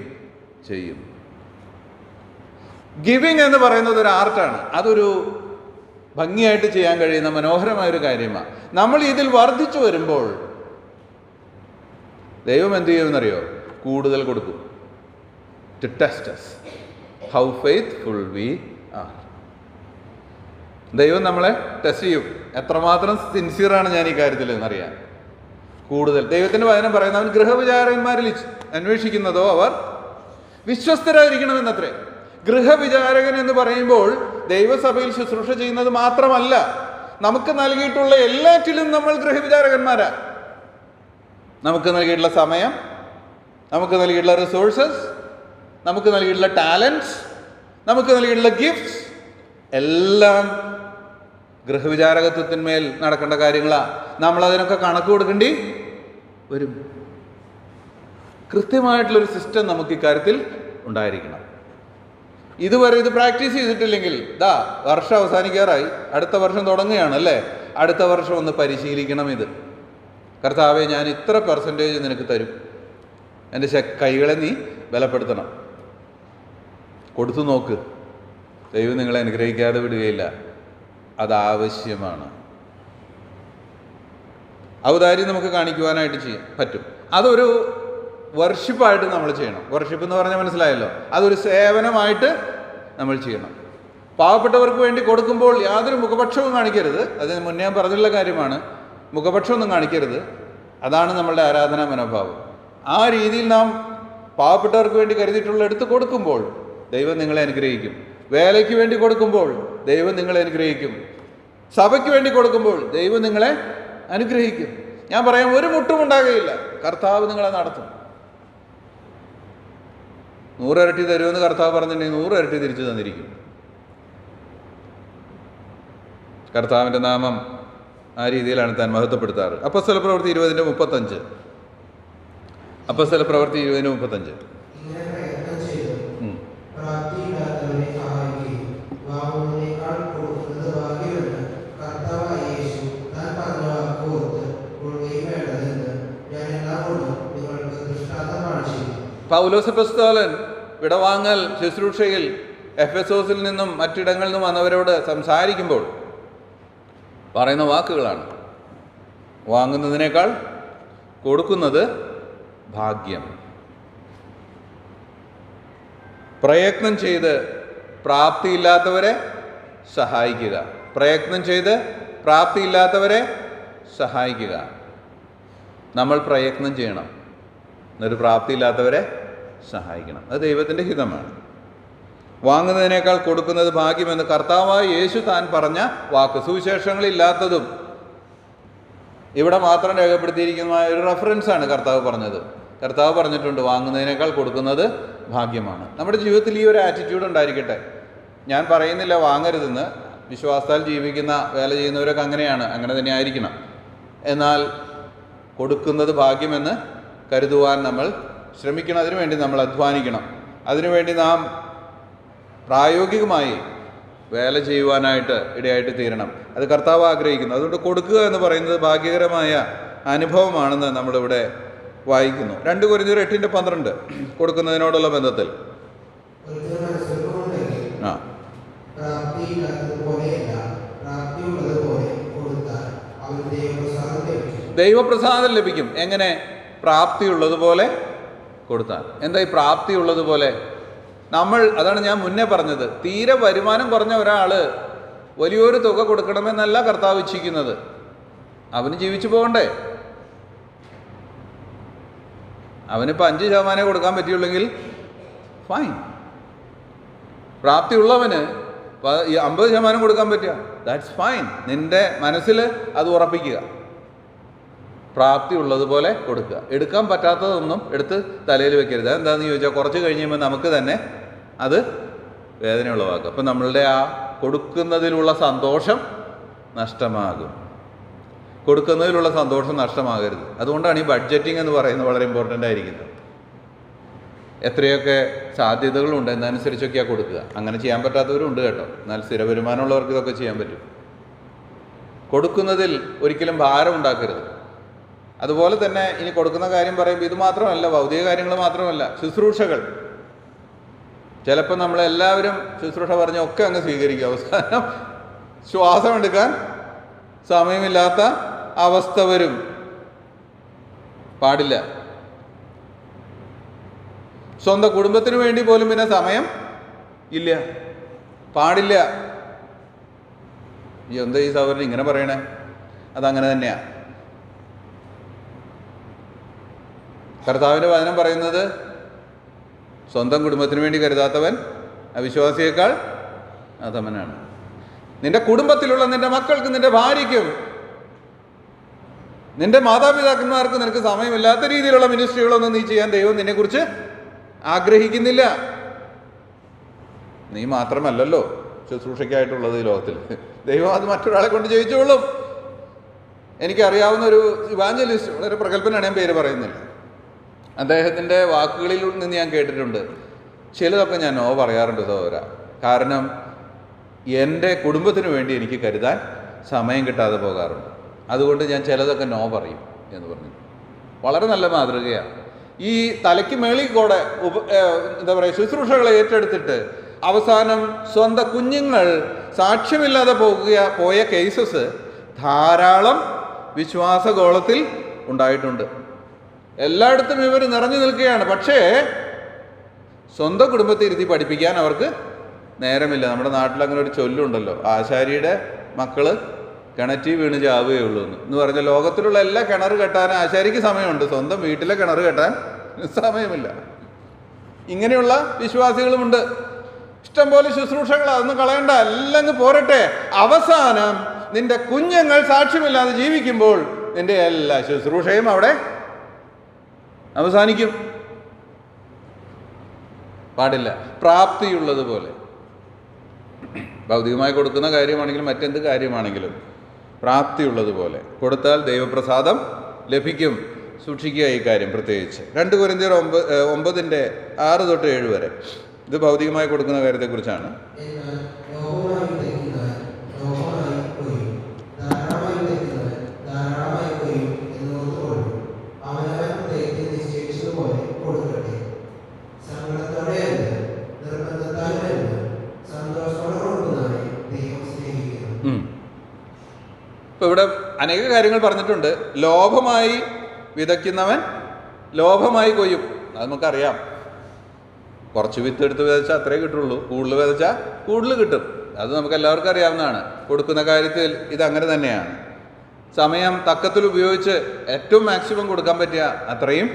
ചെയ്യും. ഗിവിങ് എന്ന് പറയുന്നത് ഒരു ആർട്ടാണ്. അതൊരു ഭംഗിയായിട്ട് ചെയ്യാൻ കഴിയുന്ന മനോഹരമായൊരു കാര്യമാണ്. നമ്മൾ ഇതിൽ വർദ്ധിച്ചു വരുമ്പോൾ ദൈവം എന്ത് ചെയ്യുമെന്നറിയോ? കൂടുതൽ കൊടുക്കും. To test us how faithful we are. ദൈവം നമ്മളെ ടെസ്റ്റ് ചെയ്യും. എത്രമാത്രം സിൻസിയറാണ് ഞാൻ ഈ കാര്യത്തിൽ എന്നറിയാൻ. കൂടുതൽ ദൈവത്തിൻ്റെ വചനം പറയുന്ന, അവൻ ഗൃഹവിചാരകന്മാരിൽ അന്വേഷിക്കുന്നതോ അവർ വിശ്വസ്തരായിരിക്കണമെന്നത്രേ. ഗൃഹവിചാരകൻ എന്ന് പറയുമ്പോൾ ദൈവസഭയിൽ ശുശ്രൂഷ ചെയ്യുന്നത് മാത്രമല്ല, നമുക്ക് നൽകിയിട്ടുള്ള എല്ലാറ്റിലും നമ്മൾ ഗൃഹവിചാരകന്മാരാ. നമുക്ക് നൽകിയിട്ടുള്ള സമയം, നമുക്ക് നൽകിയിട്ടുള്ള റിസോഴ്സസ്, നമുക്ക് നൽകിയിട്ടുള്ള ടാലൻറ്റ്സ്, നമുക്ക് നൽകിയിട്ടുള്ള ഗിഫ്റ്റ്സ് എല്ലാം ഗൃഹവിചാരകത്വത്തിന്മേൽ നടക്കേണ്ട കാര്യങ്ങളാണ്. നമ്മളതിനൊക്കെ കണക്ക് കൊടുക്കേണ്ടി വരും. കൃത്യമായിട്ടുള്ളൊരു സിസ്റ്റം നമുക്ക് ഇക്കാര്യത്തിൽ ഉണ്ടായിരിക്കണം. ഇതുവരെ ഇത് പ്രാക്ടീസ് ചെയ്തിട്ടില്ലെങ്കിൽ വർഷം അവസാനിക്കാറായി, അടുത്ത വർഷം തുടങ്ങുകയാണ് അല്ലേ? അടുത്ത വർഷം ഒന്ന് പരിശീലിക്കണം ഇത്. കർത്താവെ, ഞാൻ ഇത്ര പെർസെൻറ്റേജ് നിനക്ക് തരും, എൻ്റെ കൈകളെ നീ ബലപ്പെടുത്തണം. കൊടുത്തു നോക്ക്. ദൈവം നിങ്ങളെ അനുഗ്രഹിക്കാതെ വിടുകയില്ല. അതാവശ്യമാണ്. ഔദാര്യം നമുക്ക് കാണിക്കുവാനായിട്ട് പറ്റും. അതൊരു വർഷിപ്പായിട്ട് നമ്മൾ ചെയ്യണം. വർഷിപ്പ് എന്ന് പറഞ്ഞാൽ മനസ്സിലായല്ലോ, അതൊരു സേവനമായിട്ട് നമ്മൾ ചെയ്യണം. പാവപ്പെട്ടവർക്ക് വേണ്ടി കൊടുക്കുമ്പോൾ യാതൊരു മുഖപക്ഷവും കാണിക്കരുത്. അതിന് മുന്നേ ഞാൻ പറഞ്ഞുള്ള കാര്യമാണ്. മുഖപക്ഷമൊന്നും കാണിക്കരുത്. അതാണ് നമ്മളുടെ ആരാധനാ മനോഭാവം. ആ രീതിയിൽ നാം പാവപ്പെട്ടവർക്ക് വേണ്ടി കരുതിയിട്ടുള്ള എടുത്ത് കൊടുക്കുമ്പോൾ ദൈവം നിങ്ങളെ അനുഗ്രഹിക്കും. വേലയ്ക്ക് വേണ്ടി കൊടുക്കുമ്പോൾ ദൈവം നിങ്ങളെ അനുഗ്രഹിക്കും. സഭയ്ക്ക് വേണ്ടി കൊടുക്കുമ്പോൾ ദൈവം നിങ്ങളെ അനുഗ്രഹിക്കും. ഞാൻ പറയാം, ഒരു മുട്ടും ഉണ്ടാകുകയില്ല. കർത്താവ് നിങ്ങളെ നടത്തും. 100 ഇരട്ടി തരുമെന്ന് കർത്താവ് പറഞ്ഞിട്ടുണ്ടെങ്കിൽ 100 ഇരട്ടി തിരിച്ചു തന്നിരിക്കും. കർത്താവിൻ്റെ നാമം ആ രീതിയിലാണ് താൻ മഹത്വപ്പെടുത്താറ്. അപ്പോസ്തലപ്രവൃത്തി 20:35. അപ്പോസ്തലപ്രവൃത്തി 20:35. പൗലോസ് അപ്പോസ്തലൻ വിടവാങ്ങൽ ശുശ്രൂഷയിൽ എഫെസോസിൽ നിന്നും മറ്റിടങ്ങളിൽ നിന്നും വന്നവരോട് സംസാരിക്കുമ്പോൾ പറയുന്ന വാക്കുകളാണ്: വാങ്ങുന്നതിനേക്കാൾ കൊടുക്കുന്നത് ഭാഗ്യം. പ്രയത്നം ചെയ്ത് പ്രാപ്തിയില്ലാത്തവരെ സഹായിക്കുക. പ്രയത്നം ചെയ്ത് പ്രാപ്തിയില്ലാത്തവരെ സഹായിക്കുക. നമ്മൾ പ്രയത്നം ചെയ്യണം, എന്നൊരു പ്രാപ്തിയില്ലാത്തവരെ സഹായിക്കണം. അത് ദൈവത്തിൻ്റെ ഹിതമാണ്. വാങ്ങുന്നതിനേക്കാൾ കൊടുക്കുന്നത് ഭാഗ്യമെന്ന് കർത്താവായ യേശു താൻ പറഞ്ഞ വാക്ക്. സുവിശേഷങ്ങളില്ലാത്തതും ഇവിടെ മാത്രം രേഖപ്പെടുത്തിയിരിക്കുന്ന ഒരു റെഫറൻസാണ് കർത്താവ് പറഞ്ഞത്. കർത്താവ് പറഞ്ഞിട്ടുണ്ട്, വാങ്ങുന്നതിനേക്കാൾ കൊടുക്കുന്നത് ഭാഗ്യമാണ്. നമ്മുടെ ജീവിതത്തിൽ ഈ ഒരു ആറ്റിറ്റ്യൂഡ് ഉണ്ടായിരിക്കട്ടെ. ഞാൻ പറയുന്നില്ല വാങ്ങരുതെന്ന്. വിശ്വാസത്താൽ ജീവിക്കുന്ന, വേല ചെയ്യുന്നവരൊക്കെ അങ്ങനെയാണ്, അങ്ങനെ തന്നെ ആയിരിക്കണം. എന്നാൽ കൊടുക്കുന്നത് ഭാഗ്യമെന്ന് കരുതുവാൻ നമ്മൾ ശ്രമിക്കണം. അതിനുവേണ്ടി നമ്മൾ അധ്വാനിക്കണം. അതിനുവേണ്ടി നാം പ്രായോഗികമായി വേല ചെയ്യുവാനായിട്ട് ഇടയായിട്ട് തീരണം. അത് കർത്താവ് ആഗ്രഹിക്കുന്നു. അതുകൊണ്ട് കൊടുക്കുക എന്ന് പറയുന്നത് ഭാഗ്യകരമായ അനുഭവമാണെന്ന് നമ്മളിവിടെ വായിക്കുന്നു. 2 കൊരിന്ത്യർ 8:12 കൊടുക്കുന്നതിനോടുള്ള ബന്ധത്തിൽ. ദൈവപ്രസാദം ലഭിക്കും. എങ്ങനെ? പ്രാപ്തിയുള്ളതുപോലെ കൊടുത്താൽ. എന്താ ഈ പ്രാപ്തിയുള്ളതുപോലെ? അതാണ് ഞാൻ മുന്നേ പറഞ്ഞത്. തീരെ വരുമാനം കുറഞ്ഞ ഒരാൾ വലിയൊരു തുക കൊടുക്കണമെന്നല്ല കർത്താവ് ഇച്ഛിക്കുന്നത്. അവന് ജീവിച്ചു പോകണ്ടേ? അവനിപ്പോൾ 5% കൊടുക്കാൻ പറ്റുള്ളെങ്കിൽ ഫൈൻ. പ്രാപ്തിയുള്ളവന് 50% കൊടുക്കാൻ പറ്റുക, ദാറ്റ്സ് ഫൈൻ. നിൻ്റെ മനസ്സിൽ അത് ഉറപ്പിക്കുക. പ്രാപ്തി ഉള്ളതുപോലെ കൊടുക്കുക. എടുക്കാൻ പറ്റാത്തതൊന്നും എടുത്ത് തലയിൽ വെക്കരുത്. എന്താണെന്ന് ചോദിച്ചാൽ കുറച്ച് കഴിയുമ്പോൾ നമുക്ക് തന്നെ അത് വേദന ഉളവാക്കും. അപ്പം നമ്മളുടെ ആ കൊടുക്കുന്നതിലുള്ള സന്തോഷം നഷ്ടമാകും. കൊടുക്കുന്നതിലുള്ള സന്തോഷം നഷ്ടമാകരുത്. അതുകൊണ്ടാണ് ഈ ബഡ്ജറ്റിംഗ് എന്ന് പറയുന്നത് വളരെ ഇമ്പോർട്ടൻ്റ് ആയിരിക്കുന്നത്. എത്രയൊക്കെ സാധ്യതകളുണ്ട്, എന്നനുസരിച്ചൊക്കെയാണ് കൊടുക്കുക. അങ്ങനെ ചെയ്യാൻ പറ്റാത്തവരും ഉണ്ട് കേട്ടോ. എന്നാൽ സ്ഥിര വരുമാനമുള്ളവർക്ക് ഇതൊക്കെ ചെയ്യാൻ പറ്റും. കൊടുക്കുന്നതിൽ ഒരിക്കലും ഭാരം ഉണ്ടാക്കരുത്. അതുപോലെ തന്നെ ഇനി കൊടുക്കുന്ന കാര്യം പറയുമ്പോൾ ഇത് മാത്രമല്ല, ഭൗതിക കാര്യങ്ങൾ മാത്രമല്ല, ശുശ്രൂഷകൾ. ചിലപ്പോൾ നമ്മളെല്ലാവരും ശുശ്രൂഷ പറഞ്ഞ ഒക്കെ അങ്ങ് സ്വീകരിക്കും. അവസാനം ശ്വാസം എടുക്കാൻ സമയമില്ലാത്ത അവസ്ഥ വരും. പാടില്ല. സ്വന്തം കുടുംബത്തിന് വേണ്ടി പോലും പിന്നെ സമയം ഇല്ല. പാടില്ല. എന്താ ഈ സഹോദരൻ ഇങ്ങനെ പറയണേ? അതങ്ങനെ തന്നെയാണ്. കർത്താവിൻ്റെ വചനം പറയുന്നത്, സ്വന്തം കുടുംബത്തിന് വേണ്ടി കരുതാത്തവൻ അവിശ്വാസിയേക്കാൾ അധമനാണ്. നിന്റെ കുടുംബത്തിലുള്ള നിന്റെ മക്കൾക്കും നിന്റെ ഭാര്യയ്ക്കും നിന്റെ മാതാപിതാക്കന്മാർക്കും നിനക്ക് സമയമില്ലാത്ത രീതിയിലുള്ള മിനിസ്ട്രികളൊന്നും നീ ചെയ്യാൻ ദൈവം നിന്നെക്കുറിച്ച് ആഗ്രഹിക്കുന്നില്ല. നീ മാത്രമല്ലല്ലോ ശുശ്രൂഷയ്ക്കായിട്ടുള്ളത് ഈ ലോകത്തിൽ. ദൈവം അത് മറ്റൊരാളെ കൊണ്ട് ചെയ്യിച്ചോളും. എനിക്കറിയാവുന്ന ഒരു ഇവാഞ്ചലിസ്റ്റ്, വളരെ പ്രഗത്ഭനാണ്, ഞാൻ പേര് പറയുന്നില്ല. അദ്ദേഹത്തിൻ്റെ വാക്കുകളിൽ നിന്ന് ഞാൻ കേട്ടിട്ടുണ്ട്. ചിലതൊക്കെ ഞാൻ നോ പറയാറുണ്ട് സഹോദര. കാരണം എൻ്റെ കുടുംബത്തിന് വേണ്ടി എനിക്ക് കരുതാൻ സമയം കിട്ടാതെ പോകാറുണ്ട്. അതുകൊണ്ട് ഞാൻ ചിലതൊക്കെ നോ പറയും എന്ന് പറഞ്ഞു. വളരെ നല്ല മാതൃകയാണ്. ഈ തലയ്ക്ക് മേളിൽ കൂടെ എന്താ പറയുക, ശുശ്രൂഷകളെ ഏറ്റെടുത്തിട്ട് അവസാനം സ്വന്തം കുഞ്ഞുങ്ങൾ സാക്ഷ്യമില്ലാതെ പോയ കേസസ് ധാരാളം വിശ്വാസഗോളത്തിൽ ഉണ്ടായിട്ടുണ്ട്. എല്ലായിടത്തും ഇവർ നിറഞ്ഞു നിൽക്കുകയാണ്. പക്ഷേ സ്വന്തം കുടുംബത്തെ ഇരുത്തി പഠിപ്പിക്കാൻ അവർക്ക് നേരമില്ല. നമ്മുടെ നാട്ടിൽ അങ്ങനെ ഒരു ചൊല്ലുണ്ടല്ലോ, ആശാരിയുടെ മക്കള് കിണറ്റിൽ വീണ് ചാവുകയുള്ളൂ എന്ന് പറഞ്ഞ ലോകത്തിലുള്ള എല്ലാ കിണർ കെട്ടാൻ ആശാരിക്ക് സമയമുണ്ട്, സ്വന്തം വീട്ടിലെ കിണർ കെട്ടാൻ സമയമില്ല. ഇങ്ങനെയുള്ള വിശ്വാസികളുമുണ്ട്. ഇഷ്ടംപോലെ ശുശ്രൂഷകൾ, അതൊന്നും കളയണ്ട, എല്ലാം പോരട്ടെ. അവസാനം നിന്റെ കുഞ്ഞുങ്ങൾ സാക്ഷ്യമില്ലാതെ ജീവിക്കുമ്പോൾ നിന്റെ എല്ലാ ശുശ്രൂഷയും അവിടെ അവസാനിക്കും. പാടില്ല. പ്രാപ്തിയുള്ളതുപോലെ, ഭൗതികമായി കൊടുക്കുന്ന കാര്യമാണെങ്കിലും മറ്റെന്ത് കാര്യമാണെങ്കിലും പ്രാപ്തിയുള്ളതുപോലെ കൊടുത്താൽ ദൈവപ്രസാദം ലഭിക്കും. സൂക്ഷിക്കുക ഈ കാര്യം പ്രത്യേകിച്ച്. 2 കൊരിന്ത്യർ 9:6-7 വരെ. ഇത് ഭൗതികമായി കൊടുക്കുന്ന കാര്യത്തെക്കുറിച്ചാണ്. ഇപ്പൊ ഇവിടെ അനേക കാര്യങ്ങൾ പറഞ്ഞിട്ടുണ്ട്. ലോഭമായി വിതയ്ക്കുന്നവൻ ലോഭമായി കൊയ്യും. അത് നമുക്കറിയാം. കുറച്ച് വിത്ത് എടുത്ത് വിതച്ചാൽ അത്രേ കിട്ടുള്ളൂ, കൂടുതൽ വിതച്ചാൽ കൂടുതൽ കിട്ടും. അത് നമുക്ക് എല്ലാവർക്കും അറിയാവുന്നതാണ്. കൊടുക്കുന്ന കാര്യത്തിൽ ഇതങ്ങനെ തന്നെയാണ്. സമയം തക്കത്തിൽ ഉപയോഗിച്ച് ഏറ്റവും മാക്സിമം കൊടുക്കാൻ പറ്റിയ അത്രയും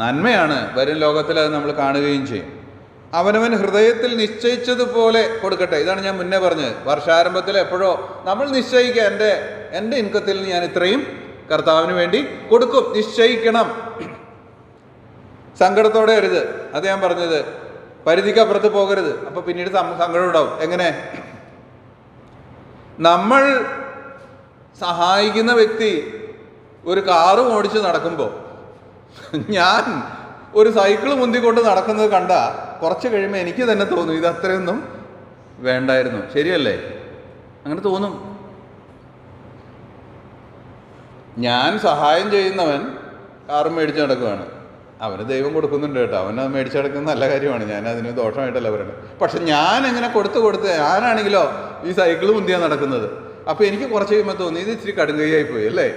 നന്മയാണ്. വരും ലോകത്തിൽ അത് നമ്മൾ കാണുകയും ചെയ്യും. അവനവൻ ഹൃദയത്തിൽ നിശ്ചയിച്ചതുപോലെ കൊടുക്കട്ടെ. ഇതാണ് ഞാൻ മുന്നേ പറഞ്ഞത്. വർഷാരംഭത്തിൽ എപ്പോഴോ നമ്മൾ നിശ്ചയിക്കുക, എൻ്റെ ഇൻകത്തിൽ ഞാൻ ഇത്രയും കർത്താവിന് വേണ്ടി കൊടുക്കും. നിശ്ചയിക്കണം. സങ്കടത്തോടെ അരുത്. അത് ഞാൻ പറഞ്ഞത്. പരിധിക്കപ്പുറത്ത് പോകരുത്. അപ്പോൾ പിന്നീട് സങ്കടം ഉണ്ടാവും. എങ്ങനെ? നമ്മൾ സഹായിക്കുന്ന വ്യക്തി ഒരു കാറ് ഓടിച്ച് നടക്കുമ്പോൾ ഞാൻ ഒരു സൈക്കിൾ മുന്തിക്കൊണ്ട് നടക്കുന്നത് കണ്ട കുറച്ച് കഴിയുമ്പോൾ എനിക്ക് തന്നെ തോന്നും ഇത് അത്രയൊന്നും വേണ്ടായിരുന്നു. ശരിയല്ലേ? അങ്ങനെ തോന്നും. ഞാൻ സഹായം ചെയ്യുന്നവൻ കാറ് മേടിച്ച് നടക്കുകയാണ്. അവന് ദൈവം കൊടുക്കുന്നുണ്ട് കേട്ടോ. അവനത് മേടിച്ച് നടക്കുന്ന നല്ല കാര്യമാണ്. ഞാൻ അതിന് ദോഷമായിട്ടല്ല പറയുന്നത്. പക്ഷെ ഞാൻ എങ്ങനെ കൊടുത്ത് ഞാനാണെങ്കിലോ ഈ സൈക്കിൾ മുന്തിയാണ് നടക്കുന്നത്. അപ്പോൾ എനിക്ക് കുറച്ച് കഴിയുമ്പോൾ തോന്നി ഇത് ഇച്ചിരി കടുങ്കൈയായി പോയി അല്ലേ?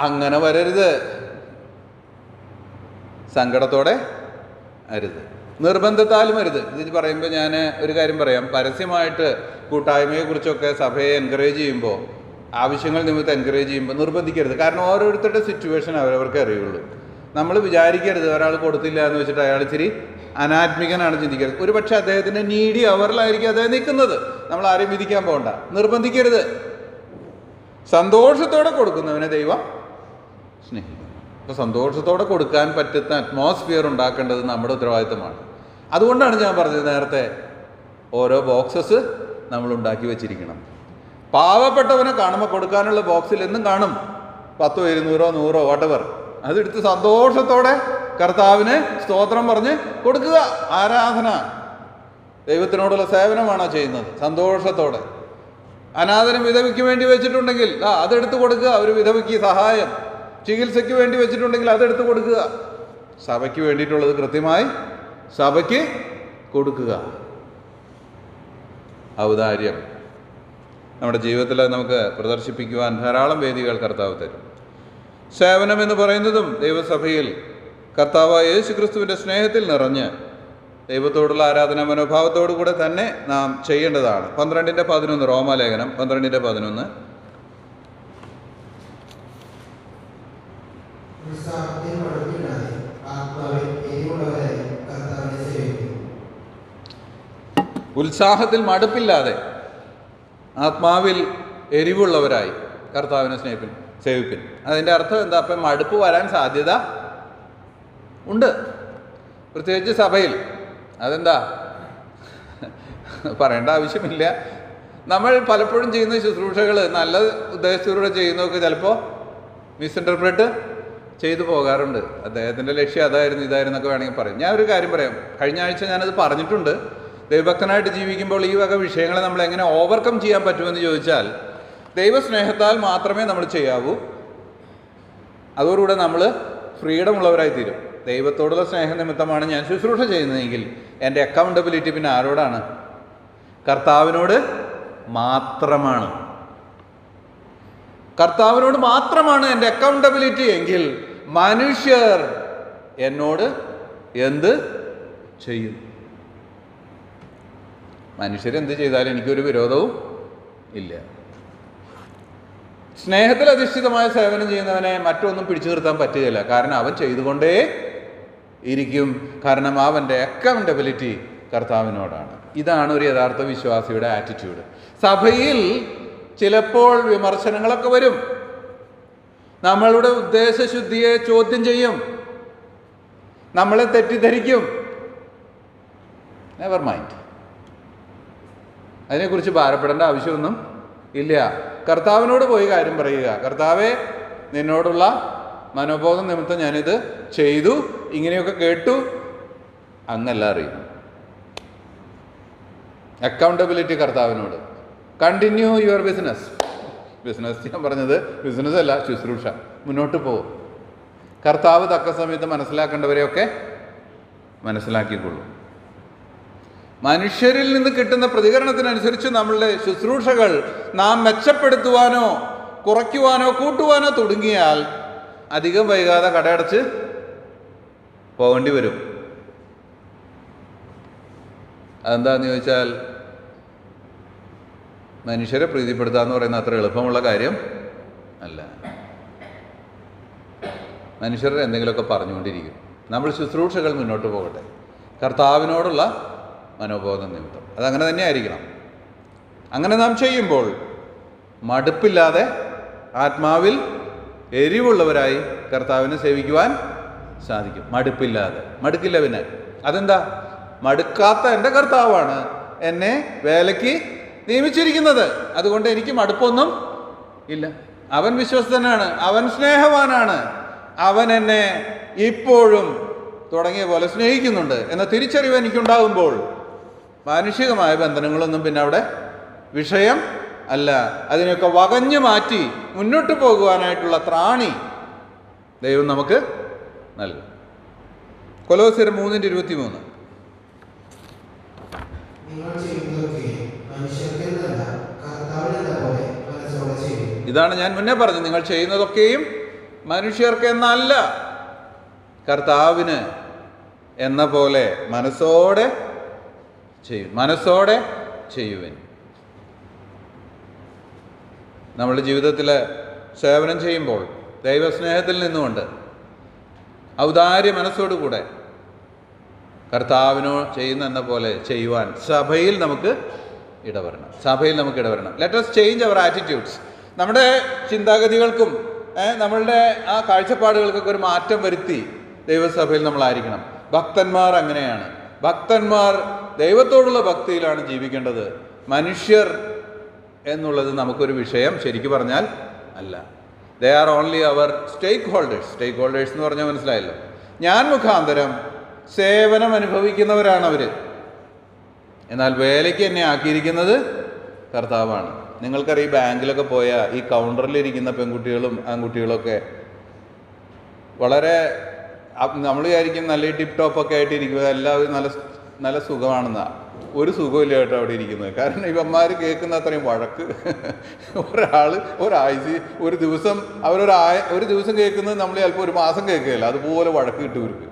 അങ്ങനെ വരരുത്. സങ്കടത്തോടെ അരുത്, നിർബന്ധത്താലും അരുത്. ഇത് പറയുമ്പോൾ ഞാൻ ഒരു കാര്യം പറയാം. പരസ്യമായിട്ട് കൂട്ടായ്മയെക്കുറിച്ചൊക്കെ സഭയെ എൻകറേജ് ചെയ്യുമ്പോൾ, ആവശ്യങ്ങൾ നിമിത്തം എൻകറേജ് ചെയ്യുമ്പോൾ നിർബന്ധിക്കരുത്. കാരണം ഓരോരുത്തരുടെ സിറ്റുവേഷൻ അവരവർക്ക് അറിയുള്ളൂ. നമ്മൾ വിചാരിക്കരുത് ഒരാൾ കൊടുത്തില്ല എന്ന് വെച്ചിട്ട് അയാൾ ഇച്ചിരി അനാത്മികനാണ് ചിന്തിക്കരുത്. ഒരു പക്ഷേ അദ്ദേഹത്തിൻ്റെ നീഡി അവറിലായിരിക്കും അദ്ദേഹം നിൽക്കുന്നത്. നമ്മൾ ആരെയും വിധിക്കാൻ പോകണ്ട, നിർബന്ധിക്കരുത്. സന്തോഷത്തോടെ കൊടുക്കുന്നവനെ ദൈവം സ്നേഹിക്കും. അപ്പോൾ സന്തോഷത്തോടെ കൊടുക്കാൻ പറ്റുന്ന അറ്റ്മോസ്ഫിയർ ഉണ്ടാക്കേണ്ടത് നമ്മുടെ ഉത്തരവാദിത്തമാണ്. അതുകൊണ്ടാണ് ഞാൻ പറഞ്ഞത് നേരത്തെ, ഓരോ ബോക്സസ് നമ്മൾ ഉണ്ടാക്കി വെച്ചിരിക്കണം. പാവപ്പെട്ടവനെ കാണുമ്പോൾ കൊടുക്കാനുള്ള ബോക്സിൽ എന്നും കാണും 10, 200, 100 വാട്ടെവർ. അതെടുത്ത് സന്തോഷത്തോടെ കർത്താവിന് സ്തോത്രം പറഞ്ഞ് കൊടുക്കുക. ആരാധന, ദൈവത്തിനോടുള്ള സേവനമാണോ ചെയ്യുന്നത്? സന്തോഷത്തോടെ. അനാഥനും വിധവയ്ക്ക് വേണ്ടി വെച്ചിട്ടുണ്ടെങ്കിൽ അതെടുത്ത് കൊടുക്കുക. ഒരു വിധവയ്ക്ക് സഹായം, ചികിത്സയ്ക്ക് വേണ്ടി വെച്ചിട്ടുണ്ടെങ്കിൽ അതെടുത്ത് കൊടുക്കുക. സഭയ്ക്ക് വേണ്ടിയിട്ടുള്ളത് കൃത്യമായി സഭയ്ക്ക് കൊടുക്കുക. ഔദാര്യം നമ്മുടെ ജീവിതത്തിൽ നമുക്ക് പ്രദർശിപ്പിക്കുവാൻ ധാരാളം വേദികൾ കർത്താവ് തരും. സേവനം എന്ന് പറയുന്നതും ദൈവസഭയിൽ കർത്താവായ യേശു ക്രിസ്തുവിൻ്റെ സ്നേഹത്തിൽ നിറഞ്ഞ് ദൈവത്തോടുള്ള ആരാധന മനോഭാവത്തോടു കൂടെ തന്നെ നാം ചെയ്യേണ്ടതാണ്. 12:11 റോമാലേഖനം 12:11. ഉത്സാഹത്തിൽ മടുപ്പില്ലാതെ ആത്മാവിൽ എരിവുള്ളവരായി കർത്താവിനെ സേവിപ്പിൻ. അതിൻ്റെ അർത്ഥം എന്താ? അപ്പം മടുപ്പ് വരാൻ സാധ്യത ഉണ്ട്, പ്രത്യേകിച്ച് സഭയിൽ. അതെന്താ പറയേണ്ട ആവശ്യമില്ല. നമ്മൾ പലപ്പോഴും ചെയ്യുന്ന ശുശ്രൂഷകൾ നല്ല ഉദ്ദേശത്തോടെ ചെയ്യുന്നതൊക്കെ ചിലപ്പോൾ മിസ്ഇൻ്റർപ്രറ്റ് ചെയ്തു പോകാറുണ്ട്. അദ്ദേഹത്തിൻ്റെ ലക്ഷ്യം അതായിരുന്നു ഇതായിരുന്നൊക്കെ വേണമെങ്കിൽ പറയും. ഞാൻ ഒരു കാര്യം പറയാം. കഴിഞ്ഞ ആഴ്ച ഞാനത് പറഞ്ഞിട്ടുണ്ട്. ദൈവഭക്തനായിട്ട് ജീവിക്കുമ്പോൾ ഈ വക വിഷയങ്ങളെ നമ്മൾ എങ്ങനെ ഓവർകം ചെയ്യാൻ പറ്റുമെന്ന് ചോദിച്ചാൽ, ദൈവസ്നേഹത്താൽ മാത്രമേ നമ്മൾ ചെയ്യാവൂ. അതോടുകൂടെ നമ്മൾ ഫ്രീഡം ഉള്ളവരായി തീരും. ദൈവത്തോടുള്ള സ്നേഹനിമിത്തമാണ് ഞാൻ ശുശ്രൂഷ ചെയ്യുന്നതെങ്കിൽ എൻ്റെ അക്കൗണ്ടബിലിറ്റി പിന്നെ ആരോടാണ്? കർത്താവിനോട് മാത്രമാണ്. കർത്താവിനോട് മാത്രമാണ് എൻ്റെ അക്കൗണ്ടബിലിറ്റി എങ്കിൽ മനുഷ്യർ എന്നോട് എന്ത് ചെയ്യും? മനുഷ്യരെന്ത് ചെയ്താലും എനിക്കൊരു വിരോധവും ഇല്ല. സ്നേഹത്തിൽ അധിഷ്ഠിതമായ സേവനം ചെയ്യുന്നവനെ മറ്റൊന്നും പിടിച്ചു നിർത്താൻ പറ്റുകയില്ല. കാരണം അവൻ ചെയ്തുകൊണ്ടേ ഇരിക്കും. കാരണം അവൻ്റെ അക്കൗണ്ടബിലിറ്റി കർത്താവിനോടാണ്. ഇതാണ് ഒരു യഥാർത്ഥ വിശ്വാസിയുടെ ആറ്റിറ്റ്യൂഡ്. സഭയിൽ ചിലപ്പോൾ വിമർശനങ്ങളൊക്കെ വരും, നമ്മളുടെ ഉദ്ദേശശുദ്ധിയെ ചോദ്യം ചെയ്യും, നമ്മളെ തെറ്റിദ്ധരിക്കും. നെവർ മൈൻഡ്, അതിനെക്കുറിച്ച് ഭാരപ്പെടേണ്ട ആവശ്യമൊന്നും ഇല്ല. കർത്താവിനോട് പോയി കാര്യം പറയുക, കർത്താവേ, നിന്നോടുള്ള മനോബോധം നിമിത്തം ഞാനിത് ചെയ്തു, ഇങ്ങനെയൊക്കെ കേട്ടു. അങ്ങല്ല അറിയുന്നു. അക്കൗണ്ടബിലിറ്റി കർത്താവിനോട്. Continue your business. ഞാൻ പറഞ്ഞത് ബിസിനസ് അല്ല, ശുശ്രൂഷ. മുന്നോട്ട് പോകും. കർത്താവ് തക്ക സമയത്ത് മനസ്സിലാക്കേണ്ടവരെയൊക്കെ മനസ്സിലാക്കിക്കൊള്ളും. മനുഷ്യരിൽ നിന്ന് കിട്ടുന്ന പ്രതികരണത്തിനനുസരിച്ച് നമ്മളുടെ ശുശ്രൂഷകൾ നാം മെച്ചപ്പെടുത്തുവാനോ കുറയ്ക്കുവാനോ കൂട്ടുവാനോ തുടങ്ങിയാൽ അധികം വൈകാതെ കടയടച്ച് പോകേണ്ടി വരും. അതെന്താണെന്ന് ചോദിച്ചാൽ, മനുഷ്യരെ പ്രീതിപ്പെടുത്തുക എന്ന് പറയുന്ന അത്ര എളുപ്പമുള്ള കാര്യം അല്ല. മനുഷ്യർ എന്തെങ്കിലുമൊക്കെ പറഞ്ഞുകൊണ്ടിരിക്കും. നമ്മൾ ശുശ്രൂഷകൾ മുന്നോട്ട് പോകട്ടെ, കർത്താവിനോടുള്ള മനോബോധം നിമിത്തം. അതങ്ങനെ തന്നെ ആയിരിക്കണം. അങ്ങനെ നാം ചെയ്യുമ്പോൾ മടുപ്പില്ലാതെ ആത്മാവിൽ എരിവുള്ളവരായി കർത്താവിനെ സേവിക്കുവാൻ സാധിക്കും. മടുപ്പില്ലാതെ. മടുക്കില്ല പിന്നെ. അതെന്താ? മടുക്കാത്ത എൻ്റെ കർത്താവാണ് എന്നെ വേലയ്ക്ക് നിയമിച്ചിരിക്കുന്നത്. അതുകൊണ്ട് എനിക്ക് മടുപ്പൊന്നും ഇല്ല. അവൻ വിശ്വസ്തനാണ്, അവൻ സ്നേഹവാനാണ്, അവൻ എന്നെ ഇപ്പോഴും തുടങ്ങിയ പോലെ സ്നേഹിക്കുന്നുണ്ട് എന്ന തിരിച്ചറിവ് എനിക്കുണ്ടാകുമ്പോൾ മാനുഷികമായ ബന്ധനങ്ങളൊന്നും പിന്നെ അവിടെ വിഷയം അല്ല. അതിനെയൊക്കെ വകഞ്ഞു മാറ്റി മുന്നോട്ട് പോകുവാനായിട്ടുള്ള ത്രാണി ദൈവം നമുക്ക് നൽകും. കൊലോസ്യർ 3:23. ഇതാണ് ഞാൻ മുന്നേ പറഞ്ഞു, നിങ്ങൾ ചെയ്യുന്നതൊക്കെയും മനുഷ്യർക്ക് എന്നല്ല, കർത്താവിന് എന്ന പോലെ മനസ്സോടെ ചെയ്യും. മനസ്സോടെ ചെയ്യുവൻ. നമ്മളുടെ ജീവിതത്തിൽ സേവനം ചെയ്യുമ്പോൾ ദൈവസ്നേഹത്തിൽ നിന്നുകൊണ്ട് ഔദാര്യ മനസ്സോടുകൂടെ കർത്താവിനോ ചെയ്യുന്ന പോലെ ചെയ്യുവാൻ സഭയിൽ നമുക്ക് ഇടവരണം. Let us change our attitudes. നമ്മുടെ ചിന്താഗതികൾക്കും നമ്മളുടെ ആ കാഴ്ചപ്പാടുകൾക്കൊക്കെ ഒരു മാറ്റം വരുത്തി ദൈവസഭയിൽ നമ്മളായിരിക്കണം. ഭക്തന്മാർ അങ്ങനെയാണ്. ഭക്തന്മാർ ദൈവത്തോടുള്ള ഭക്തിയിലാണ് ജീവിക്കേണ്ടത്. മനുഷ്യർ എന്നുള്ളത് നമുക്കൊരു വിഷയം ശരിക്കും പറഞ്ഞാൽ അല്ല. ദേ ആർ ഓൺലി അവർ സ്റ്റേക്ക് ഹോൾഡേഴ്സ് എന്ന് പറഞ്ഞാൽ മനസ്സിലായല്ലോ. ഞാൻ മുഖാന്തരം സേവനം അനുഭവിക്കുന്നവരാണ് അവർ. എന്നാൽ വേലയ്ക്ക് എന്നെ ആക്കിയിരിക്കുന്നത് കർത്താവാണ്. നിങ്ങൾക്കറിയാം, ഈ ബാങ്കിലൊക്കെ പോയാൽ ഈ കൗണ്ടറിലിരിക്കുന്ന പെൺകുട്ടികളും ആൺകുട്ടികളൊക്കെ വളരെ നമ്മൾ വിചാരിക്കും നല്ല ടിപ്പ് ടോപ്പൊക്കെ ആയിട്ട് ഇരിക്കുന്നത് എല്ലാവരും നല്ല സുഖമാണെന്നാണ്. ഒരു സുഖമില്ല കേട്ടോ അവിടെ ഇരിക്കുന്നത്. കാരണം ഇവന്മാർ കേൾക്കുന്ന അത്രയും വഴക്ക്. ഒരു ദിവസം ഒരു ദിവസം കേൾക്കുന്നത് നമ്മൾ ചിലപ്പോൾ ഒരു മാസം കേൾക്കുകയില്ല. അതുപോലെ വഴക്ക് കിട്ടും ഇവർക്ക്.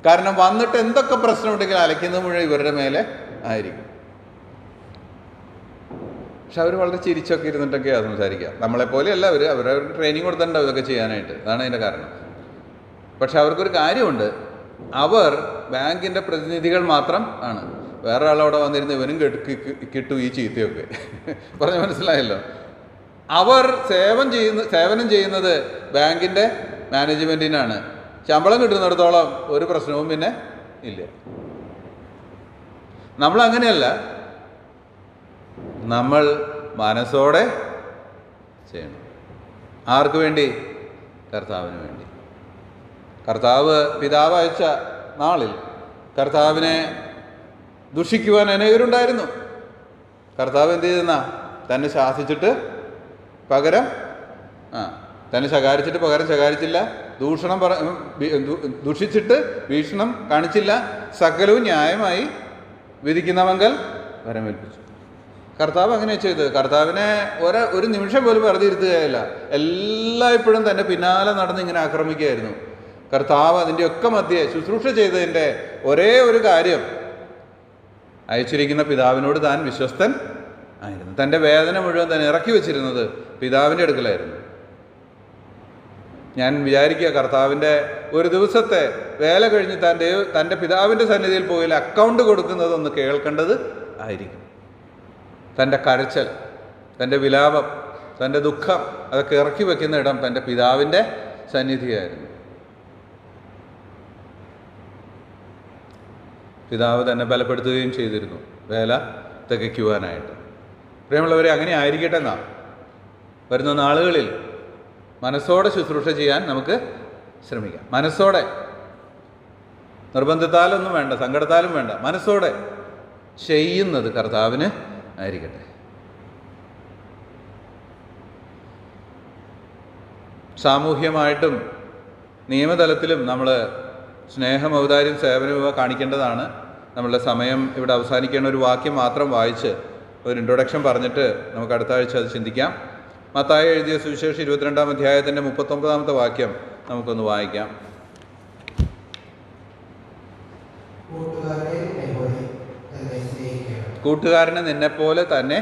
കാരണം വന്നിട്ട് എന്തൊക്കെ പ്രശ്നമുണ്ടെങ്കിലും അലയ്ക്കുന്നത് മുഴുവൻ ഇവരുടെ മേലെ ആയിരിക്കും. പക്ഷെ അവർ വളരെ ചിരിച്ചൊക്കെ ഇരുന്നിട്ടൊക്കെയാണ് സംസാരിക്കുക. നമ്മളെപ്പോലെയല്ല അവരവർക്ക് ട്രെയിനിങ് കൊടുത്തിട്ടുണ്ടാവും ഇതൊക്കെ ചെയ്യാനായിട്ട്. അതാണ് അതിൻ്റെ കാരണം. പക്ഷെ അവർക്കൊരു കാര്യമുണ്ട്, അവർ ബാങ്കിൻ്റെ പ്രതിനിധികൾ മാത്രം ആണ്. വേറെ ആളവിടെ വന്നിരുന്ന് ഇവനും കിട്ടും ഈ ചീത്തയൊക്കെ. പറഞ്ഞ് മനസ്സിലായല്ലോ. അവർ സേവനം ചെയ്യുന്നത് ബാങ്കിൻ്റെ മാനേജ്മെൻറ്റിനാണ്. ശമ്പളം കിട്ടുന്നിടത്തോളം ഒരു പ്രശ്നവും പിന്നെ ഇല്ല. നമ്മളങ്ങനെയല്ല. നമ്മൾ മനസ്സോടെ ചെയ്യണം. ആർക്ക് വേണ്ടി? കർത്താവിന് വേണ്ടി. കർത്താവ് പിതാവ് അയച്ച നാളിൽ കർത്താവിനെ ദുഷിക്കുവാൻ അനേകരുണ്ടായിരുന്നു. കർത്താവ് എന്ത് ചെയ്തെന്നാ? തന്നെ ശാസിച്ചിട്ട് പകരം തന്നെ ശകാരിച്ചിട്ട് പകരം ശകാരിച്ചില്ല. ദുഷിച്ചിട്ട് ഭീഷണം കാണിച്ചില്ല. സകലവും ന്യായമായി വിധിക്കുന്നവങ്കൽ വരമേൽപ്പിച്ചു. കർത്താവ് അങ്ങനെ ചെയ്ത് കർത്താവിനെ ഒരു നിമിഷം പോലും വെറുതെ ഇരുത്തുകയല്ല. എല്ലായ്പ്പോഴും തൻ്റെ പിന്നാലെ നടന്ന് ഇങ്ങനെ ആക്രമിക്കുകയായിരുന്നു. കർത്താവ് അതിൻ്റെയൊക്കെ മധ്യേ ശുശ്രൂഷ ചെയ്തതിൻ്റെ ഒരേ ഒരു കാര്യം, അയച്ചിരിക്കുന്ന പിതാവിനോട് താൻ വിശ്വസ്തൻ ആയിരുന്നു. തൻ്റെ വേദന മുഴുവൻ താൻ ഇറക്കി വെച്ചിരുന്നത് പിതാവിൻ്റെ അടുക്കലായിരുന്നു. ഞാൻ വിചാരിക്കുക കർത്താവിൻ്റെ ഒരു ദിവസത്തെ വേല കഴിഞ്ഞ് തൻ്റെ പിതാവിൻ്റെ സന്നിധിയിൽ പോയി അക്കൗണ്ട് കൊടുക്കുന്നതൊന്ന് കേൾക്കേണ്ടത് ആയിരിക്കും. തൻ്റെ കരച്ചൽ, തൻ്റെ വിലാപം, തൻ്റെ ദുഃഖം അതൊക്കെ ഇറക്കി വയ്ക്കുന്ന ഇടം തൻ്റെ പിതാവിൻ്റെ സന്നിധിയായിരുന്നു. പിതാവ് തന്നെ ബലപ്പെടുത്തുകയും ചെയ്തിരുന്നു വേല തികയ്ക്കുവാനായിട്ട്. പ്രിയമുള്ളവരെ, അങ്ങനെ ആയിരിക്കട്ടെ. നാം വരുന്ന നാളുകളിൽ മനസ്സോടെ ശുശ്രൂഷ ചെയ്യാൻ നമുക്ക് ശ്രമിക്കാം. മനസ്സോടെ, നിർബന്ധത്താലൊന്നും വേണ്ട, സങ്കടത്താലും വേണ്ട, മനസ്സോടെ ചെയ്യുന്നത് കർത്താവിന് ആയിരിക്കട്ടെ. സാമൂഹ്യമായിട്ടും നിയമതലത്തിലും നമ്മൾ സ്നേഹം, ഔദാര്യം, സേവനം ഇവ കാണിക്കേണ്ടതാണ്. നമ്മളുടെ സമയം ഇവിടെ അവസാനിക്കേണ്ട. ഒരു വാക്യം മാത്രം വായിച്ച് ഒരു ഇൻട്രൊഡക്ഷൻ പറഞ്ഞിട്ട് നമുക്ക് അടുത്ത ആഴ്ച അത് ചിന്തിക്കാം. മത്തായി എഴുതിയ സുവിശേഷം 22-ാം അധ്യായത്തിൻ്റെ 39-ാമത്തെ വാക്യം നമുക്കൊന്ന് വായിക്കാം. കൂട്ടുകാരനെ നിന്നെപ്പോലെ തന്നെ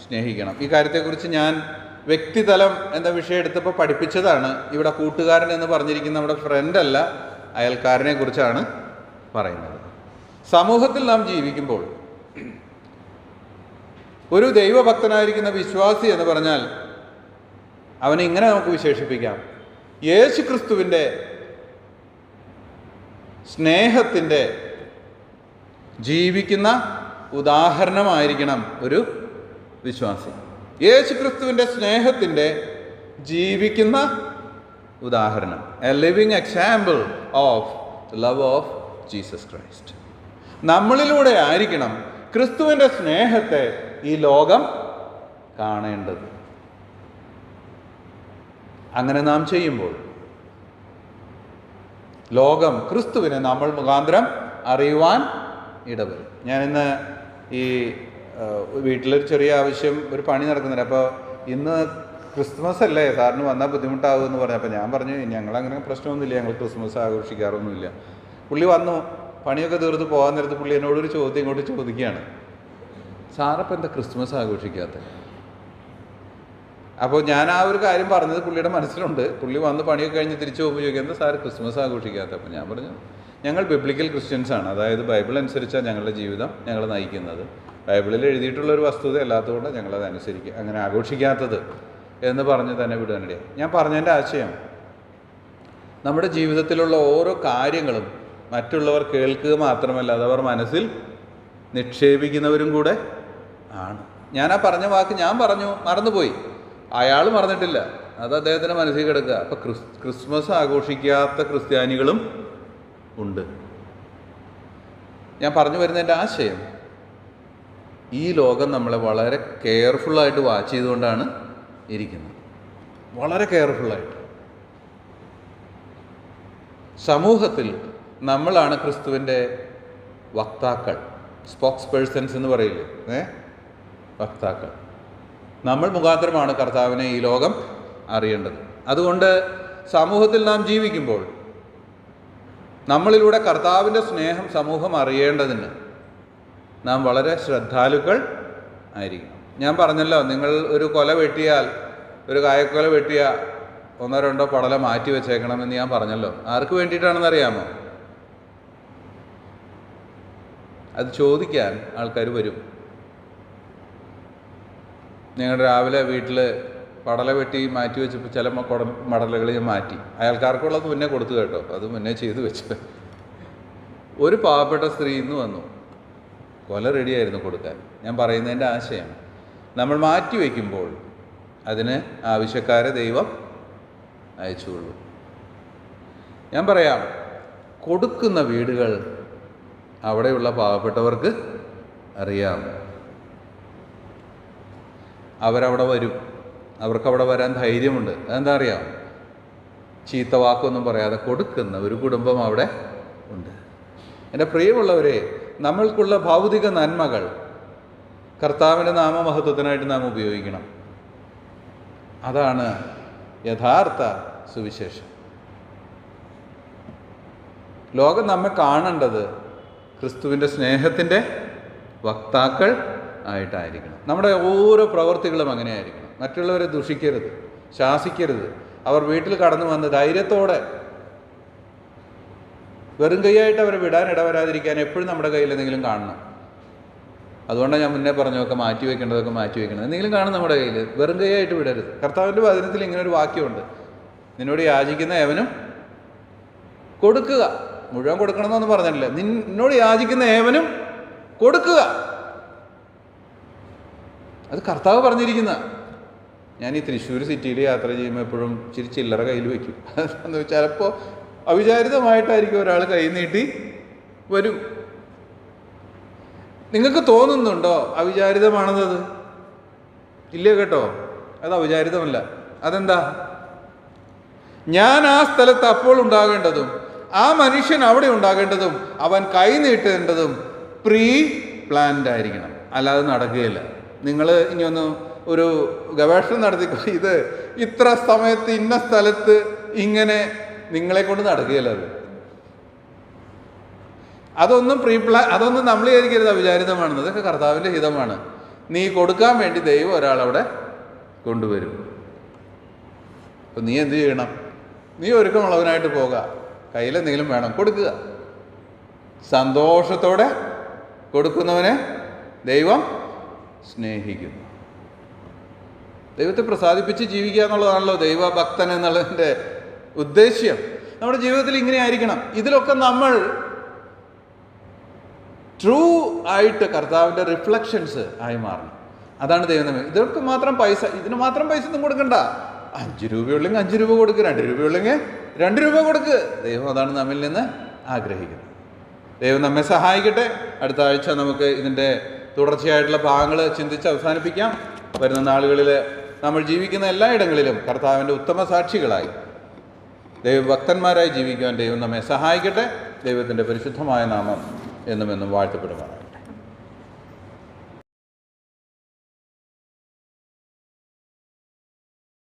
സ്നേഹിക്കണം. ഈ കാര്യത്തെക്കുറിച്ച് ഞാൻ വ്യക്തിതലം എന്ന വിഷയം എടുത്തപ്പോൾ പഠിപ്പിച്ചതാണ്. ഇവിടെ കൂട്ടുകാരൻ എന്ന് പറഞ്ഞിരിക്കുന്ന നമ്മുടെ ഫ്രണ്ടല്ല, അയൽക്കാരനെ കുറിച്ചാണ് പറയുന്നത്. സമൂഹത്തിൽ നാം ജീവിക്കുമ്പോൾ ഒരു ദൈവഭക്തനായിരിക്കുന്ന വിശ്വാസി എന്ന് പറഞ്ഞാൽ അവനെ ഇങ്ങനെ നമുക്ക് വിശേഷിപ്പിക്കാം: യേശു ക്രിസ്തുവിൻ്റെ സ്നേഹത്തിൻ്റെ ജീവിക്കുന്ന ഉദാഹരണമായിരിക്കണം ഒരു വിശ്വാസി. യേശു ക്രിസ്തുവിൻ്റെ സ്നേഹത്തിൻ്റെ ജീവിക്കുന്ന ഉദാഹരണം, a living example of the love of Jesus Christ. നമ്മളിലൂടെ ആയിരിക്കണം ക്രിസ്തുവിൻ്റെ സ്നേഹത്തെ ഈ ലോകം കാണേണ്ടത്. അങ്ങനെ നാം ചെയ്യുമ്പോൾ ലോകം ക്രിസ്തുവിനെ നമ്മൾ മുഖാന്തരം അറിയുവാൻ ഇടവരും. ഞാനിന്ന് ഈ വീട്ടിലൊരു ചെറിയ ആവശ്യം, ഒരു പണി നടക്കുന്നുണ്ട്. അപ്പോൾ ഇന്ന് ക്രിസ്മസ് അല്ലേ, സാറിന് വന്നാൽ ബുദ്ധിമുട്ടാകുമെന്ന് പറഞ്ഞു. അപ്പോൾ ഞാൻ പറഞ്ഞു, ഞങ്ങളങ്ങനെ പ്രശ്നമൊന്നുമില്ല, ഞങ്ങൾ ക്രിസ്മസ് ആഘോഷിക്കാറൊന്നുമില്ല. പുള്ളി വന്നു, പണിയൊക്കെ തീർത്ത് പോകാൻ നേരത്ത് പുള്ളി എന്നോടൊരു ചോദ്യം ഇങ്ങോട്ട് ചോദിക്കുകയാണ്: സാറപ്പം എന്താ ക്രിസ്മസ് ആഘോഷിക്കാത്തത്? അപ്പോൾ ഞാൻ ആ ഒരു കാര്യം പറഞ്ഞത് പുള്ളിയുടെ മനസ്സിലുണ്ട്. പുള്ളി വന്ന് പണിയൊക്കെ കഴിഞ്ഞ് തിരിച്ചു പോകുമ്പോൾ ചോദിക്കുക, എന്താ സാർ ക്രിസ്മസ് ആഘോഷിക്കാത്തത്? അപ്പോൾ ഞാൻ പറഞ്ഞു, ഞങ്ങൾ ബിബ്ലിക്കൽ ക്രിസ്ത്യൻസാണ്, അതായത് ബൈബിൾ അനുസരിച്ചാണ് ഞങ്ങളുടെ ജീവിതം ഞങ്ങൾ നയിക്കുന്നത്. ബൈബിളിൽ എഴുതിയിട്ടുള്ളൊരു വസ്തുത അല്ലാത്തതുകൊണ്ട് ഞങ്ങളത് അനുസരിക്കുക, അങ്ങനെ ആഘോഷിക്കാത്തത് എന്ന് പറഞ്ഞ് തന്നെ വിടാനിടയായി. ഞാൻ പറഞ്ഞതിൻ്റെ ആശയം, നമ്മുടെ ജീവിതത്തിലുള്ള ഓരോ കാര്യങ്ങളും മറ്റുള്ളവർ കേൾക്കുക മാത്രമല്ല, അതവർ മനസ്സിൽ നിക്ഷേപിക്കുന്നവരും കൂടെ ആണ്. ഞാൻ ആ പറഞ്ഞ വാക്ക് ഞാൻ പറഞ്ഞു, മറന്നുപോയി, അയാൾ മറന്നിട്ടില്ല, അത് അദ്ദേഹത്തിൻ്റെ മനസ്സിൽ കിടക്കുക. അപ്പോൾ ക്രിസ്മസ് ആഘോഷിക്കാത്ത ക്രിസ്ത്യാനികളും ഉണ്ട്. ഞാൻ പറഞ്ഞു വരുന്നതിൻ്റെ ആശയം, ഈ ലോകം നമ്മളെ വളരെ കെയർഫുള്ളായിട്ട് വാച്ച് ചെയ്തുകൊണ്ടാണ് ഇരിക്കുന്നത്, വളരെ കെയർഫുള്ളായിട്ട്. സമൂഹത്തിൽ നമ്മളാണ് ക്രിസ്തുവിൻ്റെ വക്താക്കൾ, സ്പോക്സ് പേഴ്സൺസ് എന്ന് പറയില്ലേ, വക്താക്കൾ. നമ്മൾ മുഖാന്തരമാണ് കർത്താവിനെ ഈ ലോകം അറിയേണ്ടത്. അതുകൊണ്ട് സമൂഹത്തിൽ നാം ജീവിക്കുമ്പോൾ നമ്മളിലൂടെ കർത്താവിൻ്റെ സ്നേഹം സമൂഹം അറിയേണ്ടതിന് നാം വളരെ ശ്രദ്ധാലുക്കൾ ആയിരിക്കണം. ഞാൻ പറഞ്ഞല്ലോ, നിങ്ങൾ ഒരു കൊല വെട്ടിയാൽ, ഒരു കായക്കൊല വെട്ടിയാൽ 1-2 പടല മാറ്റി വെച്ചേക്കണമെന്ന് ഞാൻ പറഞ്ഞല്ലോ. ആർക്ക് വേണ്ടിയിട്ടാണെന്ന് അറിയാമോ? അത് ചോദിക്കാൻ ആൾക്കാർ വരും. ഞങ്ങൾ രാവിലെ വീട്ടിൽ പടല വെട്ടി മാറ്റി വെച്ചപ്പോൾ ചില മടലുകൾ ഞാൻ മാറ്റി, അയൽക്കാർക്കുള്ളത് മുന്നേ കൊടുത്തു കേട്ടോ, അത് മുന്നേ ചെയ്തു വെച്ച്. ഒരു പാവപ്പെട്ട സ്ത്രീ ഇന്ന് വന്നു, കൊല റെഡിയായിരുന്നു കൊടുക്കാൻ. ഞാൻ പറയുന്നതിൻ്റെ ആശയം, നമ്മൾ മാറ്റി വയ്ക്കുമ്പോൾ അതിന് ആവശ്യക്കാരെ ദൈവം അയച്ചുകൊള്ളൂ. ഞാൻ പറയാം, കൊടുക്കുന്ന വീടുകൾ അവിടെയുള്ള പാവപ്പെട്ടവർക്ക് അറിയാം. അവരവിടെ വരും, അവർക്കവിടെ വരാൻ ധൈര്യമുണ്ട്. അതെന്താ അറിയാം? ചീത്ത വാക്കൊന്നും പറയാതെ കൊടുക്കുന്ന ഒരു കുടുംബം അവിടെ ഉണ്ട്. എൻ്റെ പ്രിയമുള്ളവരെ, നമ്മൾക്കുള്ള ഭൗതിക നന്മകൾ കർത്താവിൻ്റെ നാമമഹത്വത്തിനായിട്ട് നാം ഉപയോഗിക്കണം. അതാണ് യഥാർത്ഥ സുവിശേഷം. ലോകം നമ്മെ കാണേണ്ടത് ക്രിസ്തുവിൻ്റെ സ്നേഹത്തിൻ്റെ വക്താക്കൾ ആയിട്ടായിരിക്കണം. നമ്മുടെ ഓരോ പ്രവൃത്തികളും അങ്ങനെ ആയിരിക്കണം. മറ്റുള്ളവരെ ദുഷിക്കരുത്, ശാസിക്കരുത്, അവർ വീട്ടിൽ കടന്നു വന്ന് ധൈര്യത്തോടെ വെറും കൈയായിട്ട് അവരെ വിടാൻ ഇടവരാതിരിക്കാൻ എപ്പോഴും നമ്മുടെ കയ്യിൽ എന്തെങ്കിലും കാണണം. അതുകൊണ്ടാണ് ഞാൻ മുന്നേ പറഞ്ഞതൊക്കെ മാറ്റി വയ്ക്കേണ്ടതൊക്കെ മാറ്റി വയ്ക്കണം. എന്തെങ്കിലും കാണും നമ്മുടെ കയ്യിൽ. വെറും കൈയായിട്ട് വിടരുത്. കർത്താവിൻ്റെ വചനത്തിൽ ഇങ്ങനെ ഒരു വാക്യമുണ്ട്, നിന്നോട് യാചിക്കുന്ന ഏവനും കൊടുക്കുക. മുഴുവൻ കൊടുക്കണമെന്നൊന്നും പറഞ്ഞില്ല, നിന്നോട് യാചിക്കുന്ന ഏവനും കൊടുക്കുക. അത് കർത്താവ് പറഞ്ഞിരിക്കുന്ന. ഞാൻ ഈ തൃശ്ശൂർ സിറ്റിയിൽ യാത്ര ചെയ്യുമ്പോൾ എപ്പോഴും ഇച്ചിരി ചില്ലറ കയ്യിൽ വയ്ക്കും. എന്ന് വെച്ചാൽ ചിലപ്പോൾ അവിചാരിതമായിട്ടായിരിക്കും ഒരാൾ കൈ നീട്ടി വരും. നിങ്ങൾക്ക് തോന്നുന്നുണ്ടോ അവിചാരിതമാണെന്നത്? ഇല്ല കേട്ടോ, അത് അവിചാരിതമല്ല. അതെന്താ? ഞാൻ ആ സ്ഥലത്ത് അപ്പോൾ ഉണ്ടാകേണ്ടതും ആ മനുഷ്യൻ അവിടെ ഉണ്ടാകേണ്ടതും അവൻ കൈ നീട്ടേണ്ടതും പ്രീ പ്ലാൻഡ് ആയിരിക്കണം, അല്ലാതെ നടക്കുകയില്ല. നിങ്ങൾ ഇനി ഒന്ന് ഒരു ഗവേഷണം നടത്തിക്കോ, ഇത് ഇത്ര സമയത്ത് ഇന്ന സ്ഥലത്ത് ഇങ്ങനെ നിങ്ങളെ കൊണ്ട് നടക്കുകയില്ല. അതൊന്നും അതൊന്നും നമ്മൾ വിചാരിക്കരുത് അവിചാരിതമാണെന്ന്. അതൊക്കെ കർത്താവിൻ്റെ ഹിതമാണ്. നീ കൊടുക്കാൻ വേണ്ടി ദൈവം ഒരാളവിടെ കൊണ്ടുവരും. അപ്പം നീ എന്ത് ചെയ്യണം? നീ ഒരുക്കമുള്ളവനായിട്ട് പോകുക. കയ്യിലെന്തെങ്കിലും വേണം, കൊടുക്കുക. സന്തോഷത്തോടെ കൊടുക്കുന്നവനെ ദൈവം സ്നേഹിക്കുന്നു. ദൈവത്തെ പ്രസാദിപ്പിച്ച് ജീവിക്കുക എന്നുള്ളതാണല്ലോ ദൈവഭക്തൻ എന്നുള്ളതിൻ്റെ ഉദ്ദേശ്യം. നമ്മുടെ ജീവിതത്തിൽ ഇങ്ങനെ ആയിരിക്കണം. ഇതിലൊക്കെ നമ്മൾ ട്രൂ ആയിട്ട് കർത്താവിൻ്റെ റിഫ്ലക്ഷൻസ് ആയി മാറണം. അതാണ് ദൈവം. ഇതിന് മാത്രം പൈസ ഒന്നും കൊടുക്കണ്ട. 5 രൂപയുള്ളെങ്കിൽ 5 രൂപ കൊടുക്കുക, 2 രൂപയുള്ളെങ്കിൽ 2 രൂപ കൊടുക്കുക. ദൈവം അതാണ് നമ്മിൽ നിന്ന് ആഗ്രഹിക്കുന്നത്. ദൈവം നമ്മെ സഹായിക്കട്ടെ. അടുത്ത ആഴ്ച നമുക്ക് ഇതിൻ്റെ തുടർച്ചയായിട്ടുള്ള ഭാഗങ്ങൾ ചിന്തിച്ച് അവസാനിപ്പിക്കാം. വരുന്ന നാളുകളിൽ നമ്മൾ ജീവിക്കുന്ന എല്ലായിടങ്ങളിലും കർത്താവിൻ്റെ ഉത്തമ സാക്ഷികളായി ദൈവഭക്തന്മാരായി ജീവിക്കുവാൻ ദൈവം നമ്മെ സഹായിക്കട്ടെ. ദൈവത്തിൻ്റെ പരിശുദ്ധമായ നാമം എന്നും വാഴ്ത്തപ്പെടുവാണ്.